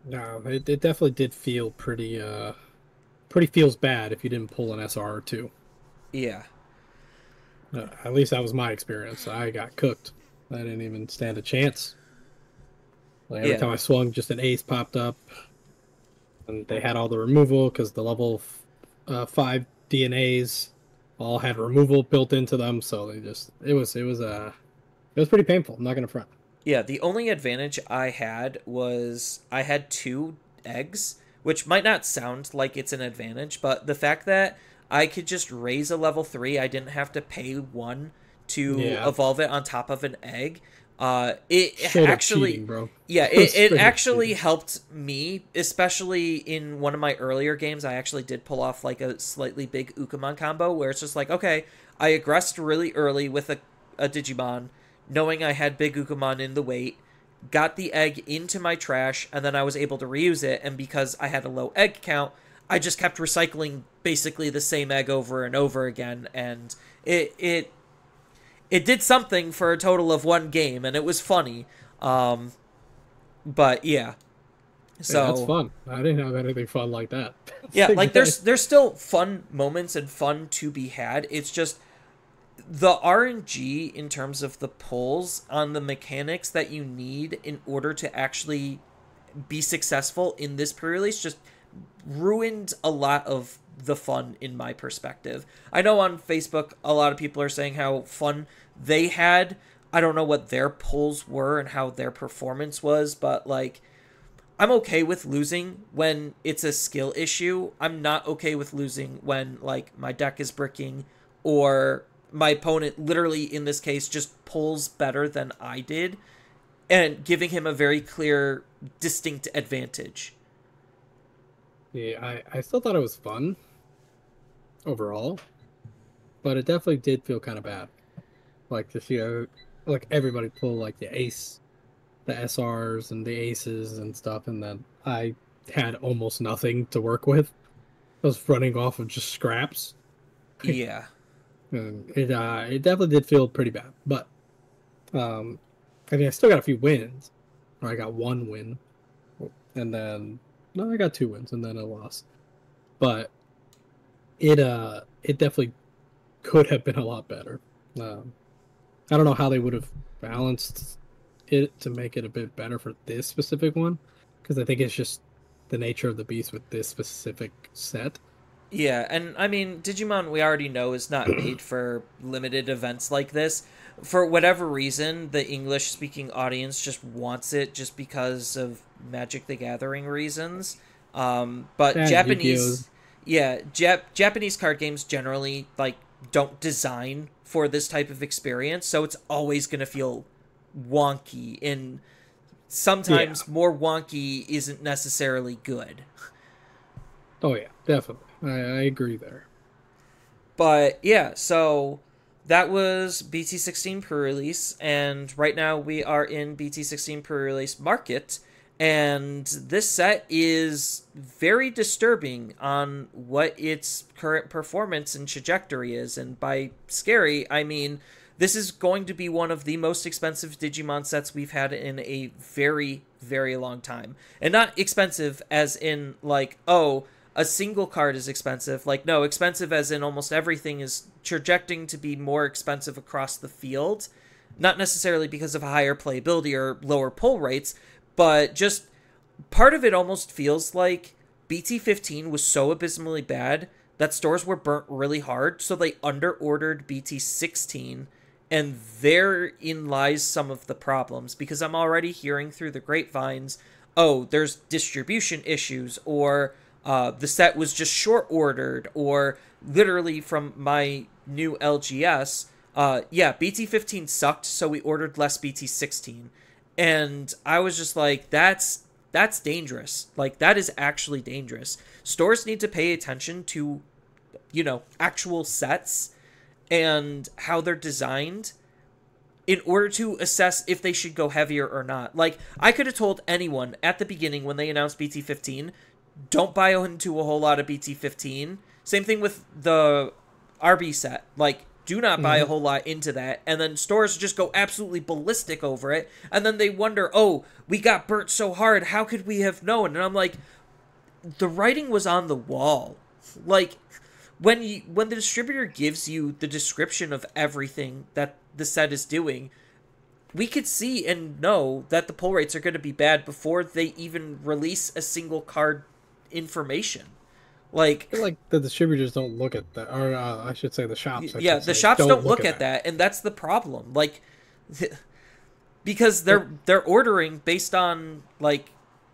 No, it definitely did feel pretty feels bad if you didn't pull an SR or two.
Yeah.
At least that was my experience. I got cooked. I didn't even stand a chance. Like every time I swung, just an ace popped up, and they had all the removal because the level 5 DNAs all had removal built into them. So they just it was pretty painful. I'm not gonna front.
Yeah, the only advantage I had was I had 2 eggs, which might not sound like it's an advantage, but the fact that I could just raise a level 3, I didn't have to pay 1 to evolve it on top of an egg. It actually,
cheating, bro.
It actually helped me, especially in one of my earlier games. I actually did pull off like a slightly big Ukamon combo where it's just like, okay, I aggressed really early with a Digimon, knowing I had big Ukamon in the weight, got the egg into my trash, and then I was able to reuse it, and because I had a low egg count, I just kept recycling basically the same egg over and over again, and it did something for a total of 1 game, and it was funny. But yeah. So
that's fun. I didn't have anything fun like that.
Yeah, like there's still fun moments and fun to be had. It's just the RNG in terms of the pulls on the mechanics that you need in order to actually be successful in this pre-release just ruined a lot of the fun in my perspective. I know on Facebook a lot of people are saying how fun they had. I don't know what their pulls were and how their performance was, but like I'm okay with losing when it's a skill issue. I'm not okay with losing when like my deck is bricking or my opponent literally in this case just pulls better than I did and giving him a very clear distinct advantage.
Yeah, I still thought it was fun overall, but it definitely did feel kind of bad. Like to see like everybody pull like the ace, the SRs and the aces and stuff, and then I had almost nothing to work with. I was running off of just scraps.
Yeah.
And it definitely did feel pretty bad. But I mean I still got a few wins. Or I got 1 win. And then no, I got 2 wins and then a loss. But it definitely could have been a lot better. I don't know how they would have balanced it to make it a bit better for this specific one, because I think it's just the nature of the beast with this specific set.
Yeah, and I mean, Digimon we already know is not made for limited events like this. For whatever reason, the English-speaking audience just wants it just because of Magic the Gathering reasons. But Japanese... Yeah, Japanese card games generally, like, don't design for this type of experience, so it's always going to feel wonky, and sometimes more wonky isn't necessarily good.
Oh yeah, definitely. I agree there.
But yeah, so that was BT16 pre-release, and right now we are in BT16 pre-release market, and this set is very disturbing on what its current performance and trajectory is, and by scary, I mean this is going to be one of the most expensive Digimon sets we've had in a very, very long time. And not expensive as in, like, oh, a single card is expensive. Like, no, expensive as in almost everything is projecting to be more expensive across the field. Not necessarily because of higher playability or lower pull rates, but just part of it almost feels like BT15 was so abysmally bad that stores were burnt really hard, so they under-ordered BT16, and therein lies some of the problems, because I'm already hearing through the grapevines, oh, there's distribution issues, or the set was just short-ordered, or literally from my new LGS, BT15 sucked, so we ordered less BT16. And I was just like, that's dangerous. Like, that is actually dangerous. Stores need to pay attention to, actual sets and how they're designed in order to assess if they should go heavier or not. Like, I could have told anyone at the beginning when they announced BT15, don't buy into a whole lot of BT15. Same thing with the RB set. Like, do not buy a whole lot into that. And then stores just go absolutely ballistic over it. And then they wonder, oh, we got burnt so hard. How could we have known? And I'm like, the writing was on the wall. Like, when the distributor gives you the description of everything that the set is doing, we could see and know that the pull rates are going to be bad before they even release a single card information. Like,
I feel like the distributors don't look at that, or I should say the shops.
The shops don't look at that, and that's the problem. Like, because they're ordering based on, like,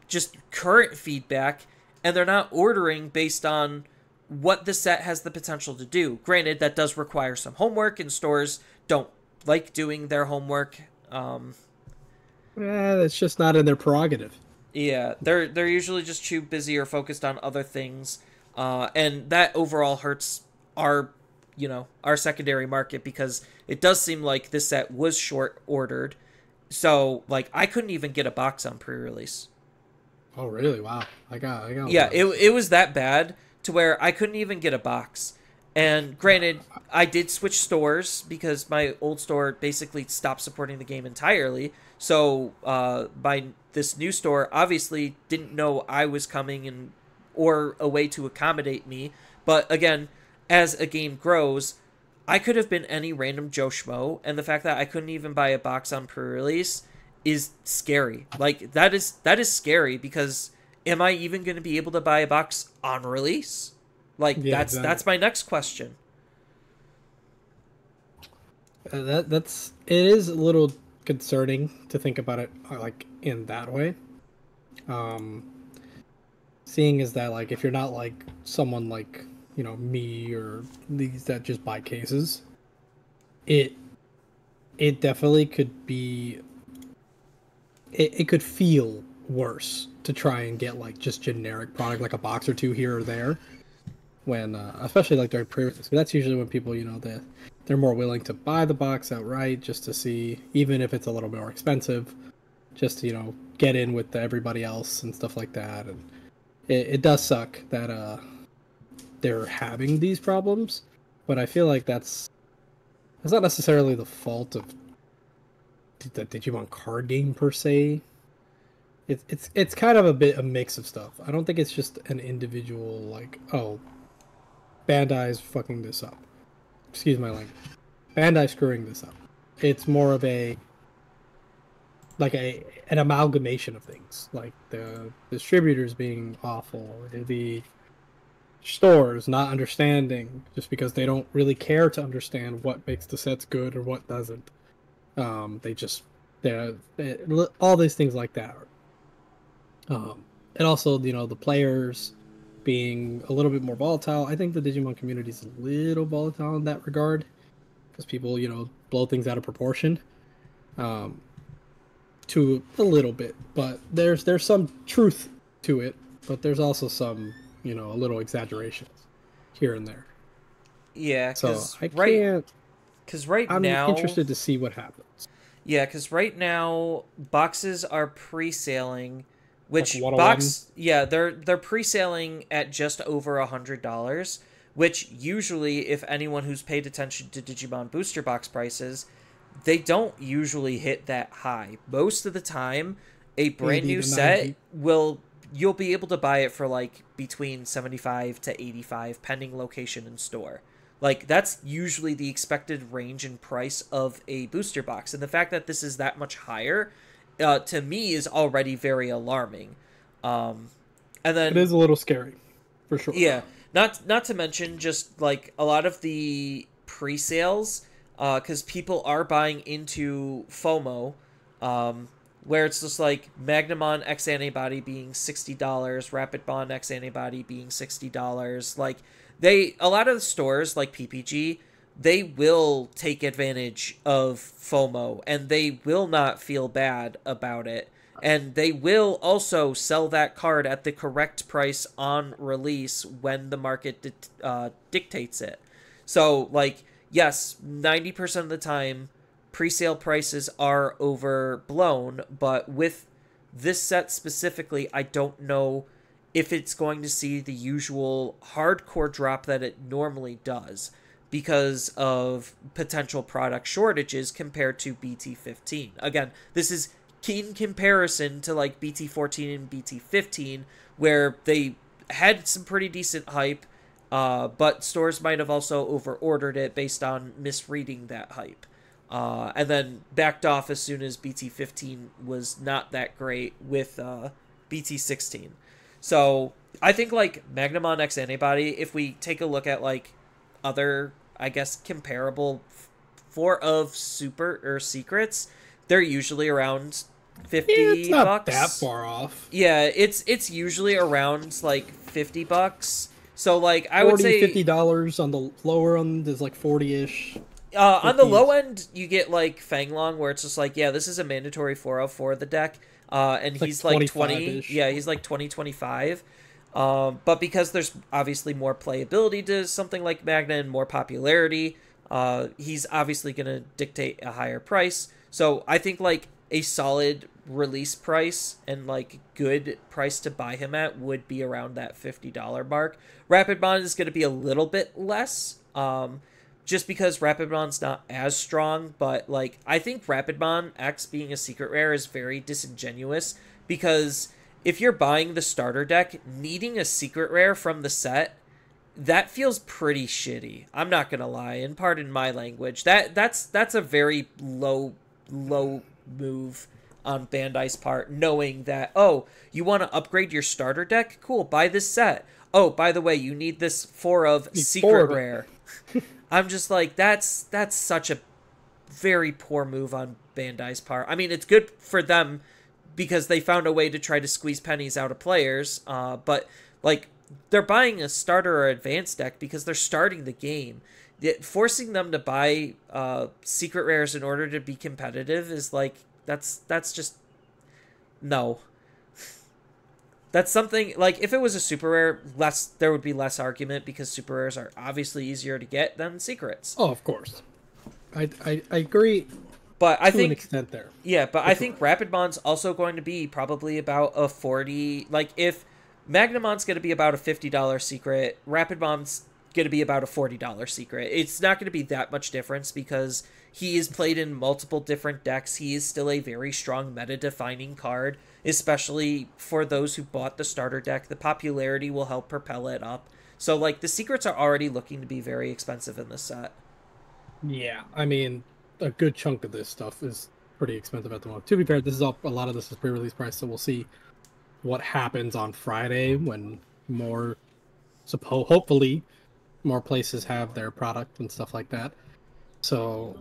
just current feedback, and they're not ordering based on what the set has the potential to do. Granted, that does require some homework, and stores don't like doing their homework.
It's just not in their prerogative.
Yeah, they're usually just too busy or focused on other things, and that overall hurts our secondary market, because it does seem like this set was short ordered. So, like, I couldn't even get a box on pre-release.
Oh, really? Wow. I got.
Yeah, it was that bad to where I couldn't even get a box. And granted, I did switch stores because my old store basically stopped supporting the game entirely. So this new store obviously didn't know I was coming or a way to accommodate me. But again, as a game grows, I could have been any random Joe Schmo, and the fact that I couldn't even buy a box on pre-release is scary. Like, that is scary, because am I even going to be able to buy a box on release? Like, yeah, that's my next question.
It is a little concerning to think about it like in that way. Seeing is that, like, if you're not like someone like me or these that just buy cases, it definitely could be. It could feel worse to try and get like just generic product, like a box or two here or there. When especially like during pre-release, that's usually when people they're more willing to buy the box outright just to see, even if it's a little more expensive, just to get in with everybody else and stuff like that. And it does suck that they're having these problems, but I feel like that's not necessarily the fault of the Digimon card game per se. It's kind of a mix of stuff. I don't think it's just an individual, like, oh, Bandai's fucking this up. Excuse my language. Bandai's screwing this up. It's more of an amalgamation of things, like the distributors being awful, the stores not understanding just because they don't really care to understand what makes the sets good or what doesn't. All these things like that. And also, the players being a little bit more volatile. I think the Digimon community is a little volatile in that regard, because people, blow things out of proportion, to a little bit. But there's some truth to it, but there's also some, a little exaggerations here and there.
Yeah,
because
I'm
interested to see what happens.
Yeah, because right now boxes are pre-selling. Which
like
they're pre-selling at just over $100, which usually, if anyone who's paid attention to Digimon booster box prices, they don't usually hit that high. Most of the time, a brand new set you'll be able to buy it for like between 75 to 85 pending location and store. Like, that's usually the expected range and price of a booster box, and the fact that this is that much higher to me is already very alarming. And then
it is a little scary, for sure.
Yeah, not to mention just like a lot of the pre-sales, because people are buying into FOMO, where it's just like Magnamon X Antibody being $60, Rapid Bond X Antibody being $60. Like, a lot of the stores like PPG, they will take advantage of FOMO and they will not feel bad about it. And they will also sell that card at the correct price on release when the market dictates it. So, like, yes, 90% of the time, pre-sale prices are overblown, but with this set specifically, I don't know if it's going to see the usual hardcore drop that it normally does because of potential product shortages compared to BT15. Again, this is in comparison to like BT14 and BT15, where they had some pretty decent hype, but stores might have also over-ordered it based on misreading that hype. And then backed off as soon as BT15 was not that great with BT16. So I think like Magnamon X Antibody, if we take a look at like other, I guess, comparable of super or secrets, they're usually around $50.
It's not that far off.
Yeah, it's usually around like $50. So like I would say
$50 on the lower end is like 40-ish.
On the low end, you get like Fanglong, where it's just like, yeah, this is a mandatory 4 for the deck, and he's like 20. Yeah, he's like 20-25. But because there's obviously more playability to something like Magna and more popularity, he's obviously going to dictate a higher price. So I think like a solid release price and like good price to buy him at would be around that $50 mark. Rapid Bond is going to be a little bit less, just because Rapid Bond's not as strong, but like I think Rapid Bond X being a secret rare is very disingenuous, because if you're buying the starter deck, needing a secret rare from the set, that feels pretty shitty. I'm not gonna lie, and pardon my language. That's a very low move on Bandai's part, knowing that, oh, you want to upgrade your starter deck? Cool, buy this set. Oh, by the way, you need this 4 of secret rare. I'm just like, that's such a very poor move on Bandai's part. I mean, it's good for them because they found a way to try to squeeze pennies out of players, but like they're buying a starter or advanced deck because they're starting the game. Forcing them to buy secret rares in order to be competitive is like, that's just no. That's something like, if it was a super rare, there would be less argument because super rares are obviously easier to get than secrets.
Oh, of course. I agree.
But I think
to an extent there.
Yeah, but I think Rapid Bond's also going to be probably about a 40. Like, if Magnamon's going to be about a $50 secret, Rapid Bond's going to be about a $40 secret. It's not going to be that much difference because he is played in multiple different decks. He is still a very strong meta-defining card, especially for those who bought the starter deck. The popularity will help propel it up. So, like, the secrets are already looking to be very expensive in this set.
Yeah, I mean, a good chunk of this stuff is pretty expensive at the moment. To be fair, a lot of this is pre-release price, so we'll see what happens on Friday when hopefully more places have their product and stuff like that. So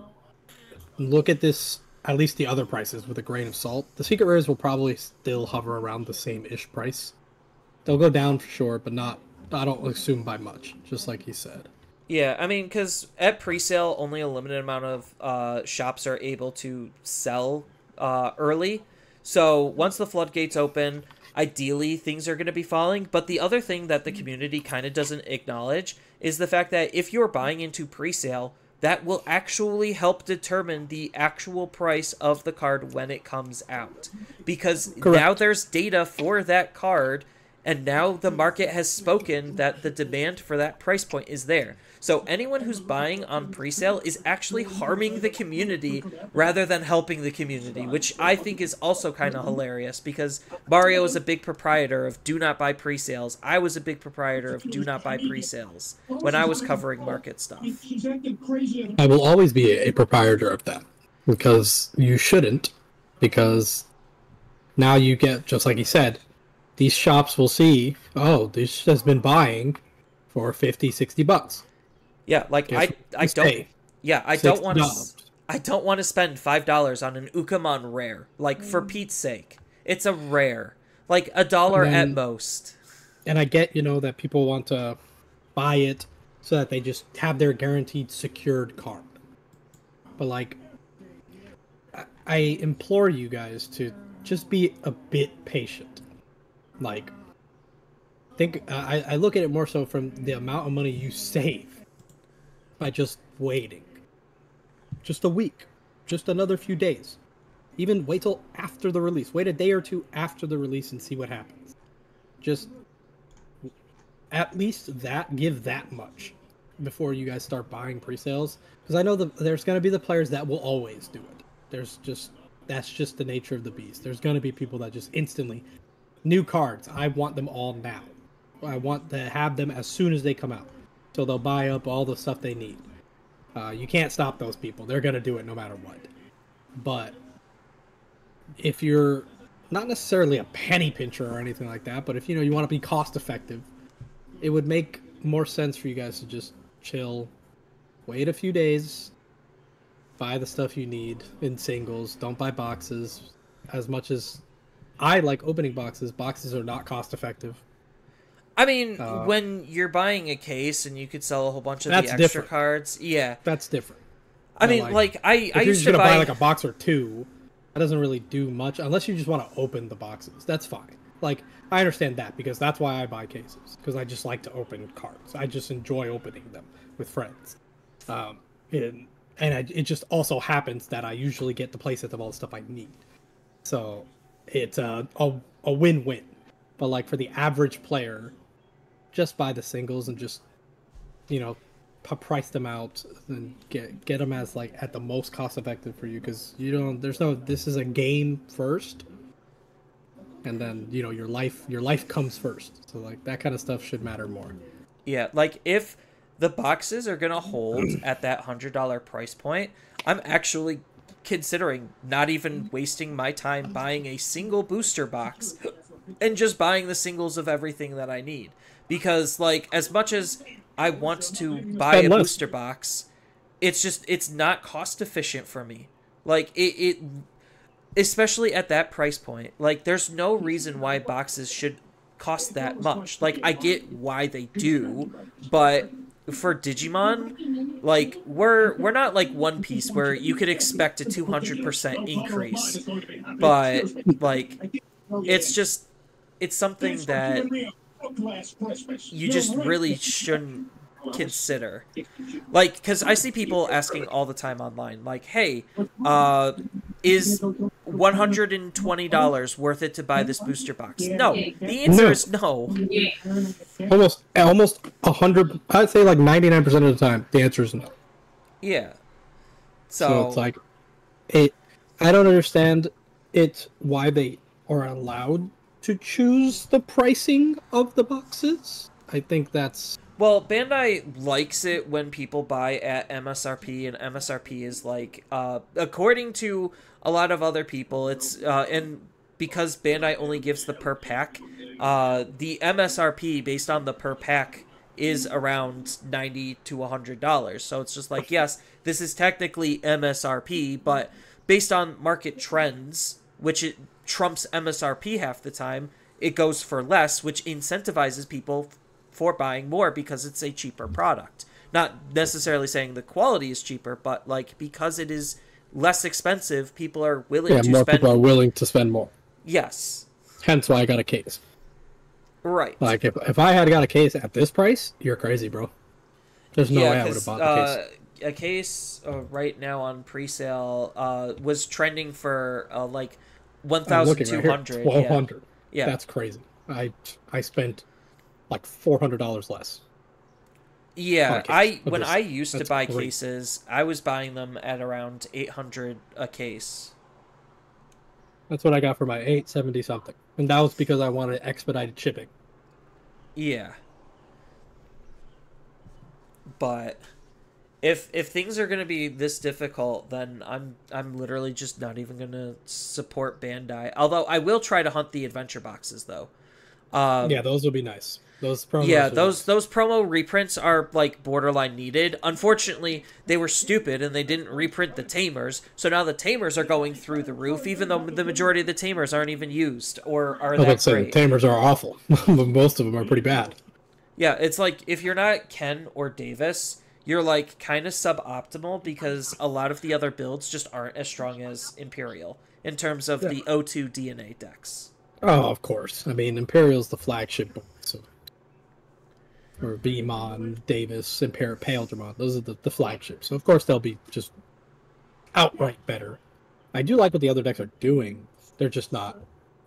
look at this, at least the other prices, with a grain of salt. The secret rares will probably still hover around the same-ish price. They'll go down for sure, but I don't assume by much, just like he said.
Yeah, I mean, because at pre-sale, only a limited amount of shops are able to sell early. So once the floodgates open, ideally things are going to be falling. But the other thing that the community kind of doesn't acknowledge is the fact that if you're buying into pre-sale, that will actually help determine the actual price of the card when it comes out. Because
Correct.
Now there's data for that card, And now the market has spoken that the demand for that price point is there. So anyone who's buying on presale is actually harming the community rather than helping the community, which I think is also kind of hilarious because Mario is a big proprietor of do not buy presales. I was a big proprietor of do not buy presales when I was covering market stuff.
I will always be a proprietor of that because you shouldn't, because now you get, just like he said, these shops will see, oh, this has been buying for $50-$60.
Yeah, like I don't want to spend $5 on an Ukamon rare. Like, for Pete's sake, it's a rare, like $1 at most.
And I get, that people want to buy it so that they just have their guaranteed secured card. But like, I implore you guys to just be a bit patient. Like, I look at it more so from the amount of money you save by just waiting. Just a week. Just another few days. Even wait till after the release. Wait a day or two after the release and see what happens. Just at least give that much before you guys start buying pre-sales. Because I know there's going to be the players that will always do it. That's just the nature of the beast. There's going to be people that just instantly, new cards, I want them all now. I want to have them as soon as they come out. So they'll buy up all the stuff they need. You can't stop those people. They're going to do it no matter what. But if you're not necessarily a penny pincher or anything like that, but if you want to be cost effective, it would make more sense for you guys to just chill, wait a few days, buy the stuff you need in singles, don't buy boxes. As much as I like opening boxes are not cost effective.
I mean, when you're buying a case and you could sell a whole bunch of the extra
different.
Cards, yeah.
That's different.
I mean, I used to
buy like a box or two, that doesn't really do much, unless you just want to open the boxes. That's fine. Like, I understand that, because that's why I buy cases, because I just like to open cards. I just enjoy opening them with friends. It just also happens that I usually get the playsets of all the stuff I need. So, it's a win-win. But, like, for the average player, just buy the singles and just, price them out and get them as, like, at the most cost effective for you, because this is a game first, and then your life comes first. So like that kind of stuff should matter more.
Yeah, like if the boxes are gonna hold at that $100 price point, I'm actually considering not even wasting my time buying a single booster box and just buying the singles of everything that I need. Because, like, as much as I want to buy a booster box, it's not cost efficient for me. Like, it especially at that price point, like, there's no reason why boxes should cost that much. Like, I get why they do, but for Digimon, like, we're not like One Piece where you could expect a 200% increase. But, like, it's something that you just really shouldn't consider. Like, because I see people asking all the time online, like, hey, is $120 worth it to buy this booster box? No. The answer is no.
Almost 100, I'd say like 99% of the time, the answer is no.
Yeah.
So it's like, I don't understand why they are allowed to choose the pricing of the boxes. I think that's...
Well, Bandai likes it when people buy at MSRP, and MSRP is like, according to a lot of other people, it's, and because Bandai only gives the per pack, the MSRP based on the per pack is around $90 to $100. So it's just like, yes, this is technically MSRP, but based on market trends, which it trumps MSRP half the time, it goes for less, which incentivizes people for buying more because it's a cheaper product. Not necessarily saying the quality is cheaper, but like because it is less expensive, people are willing to spend...
more people are willing to spend more.
Yes.
Hence why I got a case.
Right.
Like, if I had got a case at this price, you're crazy, bro. There's no way I would have bought the case.
A case right now on pre-sale was trending for like 1,200.
$1,200.
Yeah.
That's crazy. I spent like $400 less on
Yeah,
a case of
when
this
I
thing.
used to
That's
buy
great.
cases, I was buying them at around 800 a case.
That's what I got for my 870 something, and that was because I wanted expedited shipping.
Yeah, but if things are going to be this difficult, then I'm literally just not even going to support Bandai. Although I will try to hunt the adventure boxes though.
Yeah, those would be nice. Those
Yeah,
promos would be
those
nice.
those promo reprints are like borderline needed. Unfortunately, they were stupid and they didn't reprint the Tamers, so now the Tamers are going through the roof, even though the majority of the Tamers aren't even used or are
I was about
that
to say the
great.
Tamers are awful, but most of them are pretty bad.
Yeah, it's like if you're not Ken or Davis, you're like kind of suboptimal because a lot of the other builds just aren't as strong as Imperial in terms of
Yeah.
the O2 DNA decks.
Oh, of course. I mean, Imperial's the flagship, so or Beamon, Davis, Imperial, Paildramon. Those are the flagships. So of course they'll be just outright better. I do like what the other decks are doing. They're just not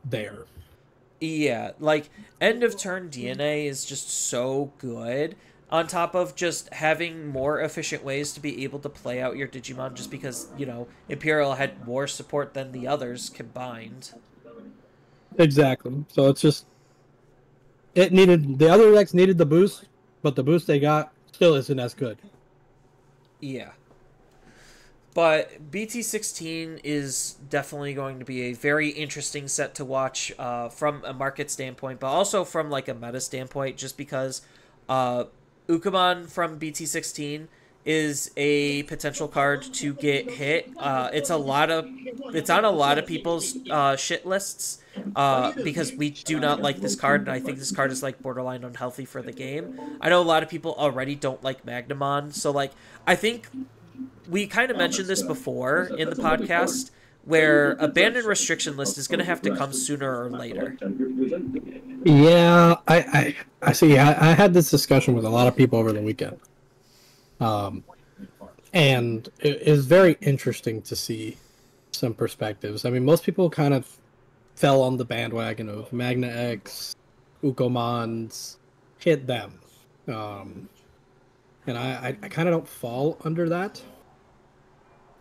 there.
Yeah, like end of turn DNA is just so good. On top of just having more efficient ways to be able to play out your Digimon, just because, Imperial had more support than the others combined.
Exactly. So it's just it needed the other decks needed the boost, but the boost they got still isn't as good.
Yeah. But BT16 is definitely going to be a very interesting set to watch from a market standpoint, but also from like a meta standpoint, just because uh, Ukamon from BT16 is a potential card to get hit. It's on a lot of people's shit lists because we do not like this card, and I think this card is like borderline unhealthy for the game. I know a lot of people already don't like Magnamon, so like I think we kind of mentioned this before in the podcast where a ban and restriction list is going to have to come sooner or later.
Yeah, I see. I had this discussion with a lot of people over the weekend, um, and it is very interesting to see some perspectives. I mean, most people kind of fell on the bandwagon of Magna X, Ukomons, hit them, um, and I kind of don't fall under that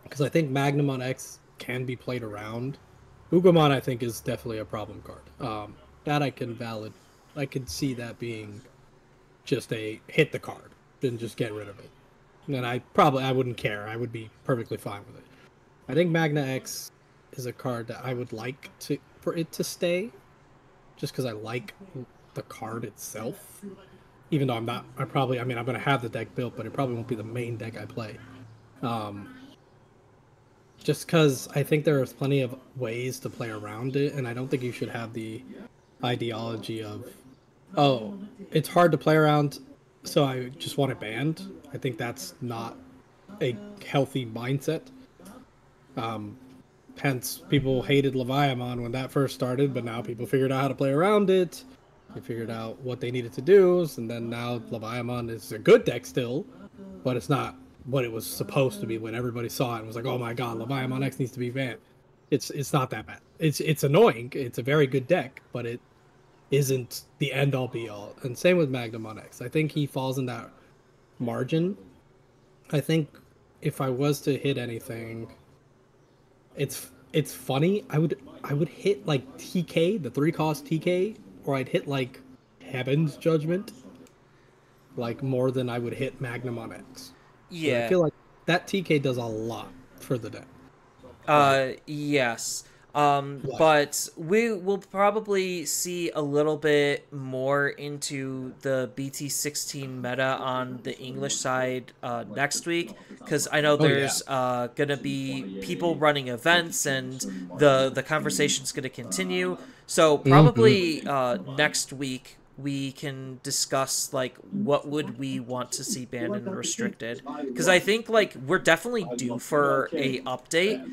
because I think Magnamon X can be played around. Ugomon, I think, is definitely a problem card. That I can see that being just a hit the card, then just get rid of it. And I wouldn't care. I would be perfectly fine with it. I think Magna X is a card that I would like to for it to stay, just because I like the card itself. Even though I mean, I'm gonna have the deck built, but it probably won't be the main deck I play. Um, just because I think there is plenty of ways to play around it, and I don't think you should have the ideology of, oh, it's hard to play around, so I just want it banned. I think that's not a healthy mindset. Um, Hence, people hated Leviathan when that first started, but now people figured out how to play around it. They figured out what they needed to do, and then now Leviathan is a good deck still, but it's not what it was supposed to be when everybody saw it and was like, "Oh my god, Leviathan X needs to be banned." It's not that bad. It's annoying. It's a very good deck, but it isn't the end all be all. And same with Magnamon X. I think he falls in that margin. I think if I was to hit anything, it's funny. I would hit like TK, the 3-cost TK, or I'd hit like Heaven's Judgment, like more than I would hit Magnamon X. Because I
Yeah.
feel like that TK does a lot for the deck. Like,
Yes.
like
But we will probably see a little bit more into the BT16 meta on the English side next week, because I know
oh yeah.
there's gonna be people running events and the conversation's gonna continue. So
Mm-hmm.
probably next week we can discuss like what would we want to see banned and restricted, because I think like we're definitely due for a update.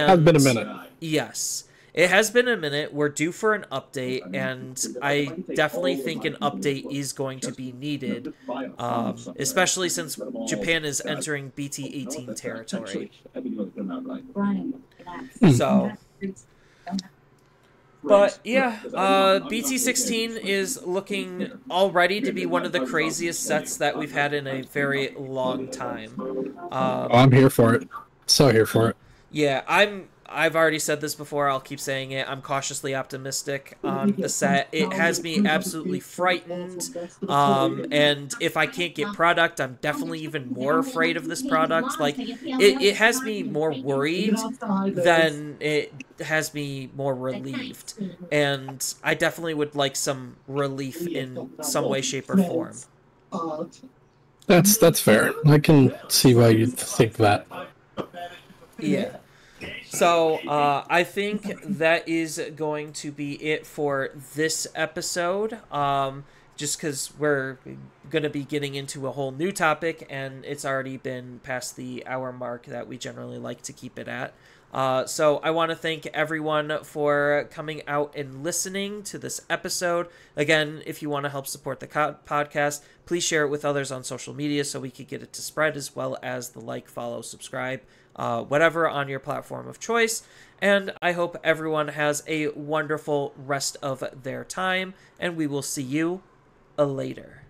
Has been a
And
minute.
yes, it has been a minute. We're due for an update, and I definitely think an update is going to be needed, especially since Japan is entering BT18 territory.
Hmm.
So, But yeah, BT16 is looking already to be one of the craziest sets that we've had in a very long time.
I'm here for it. So here for it.
Yeah, I've already said this before, I'll keep saying it. I'm cautiously optimistic on the set. It has me absolutely frightened. And if I can't get product, I'm definitely even more afraid of this product. Like it has me more worried than it has me more relieved. And I definitely would like some relief in some way, shape, or form.
That's fair. I can see why you think that.
Yeah. So, I think that is going to be it for this episode. Just because we're going to be getting into a whole new topic, and it's already been past the hour mark that we generally like to keep it at. So I want to thank everyone for coming out and listening to this episode. Again, if you want to help support the podcast, please share it with others on social media so we can get it to spread, as well as the like, follow, subscribe, whatever on your platform of choice. And I hope everyone has a wonderful rest of their time, and we will see you later.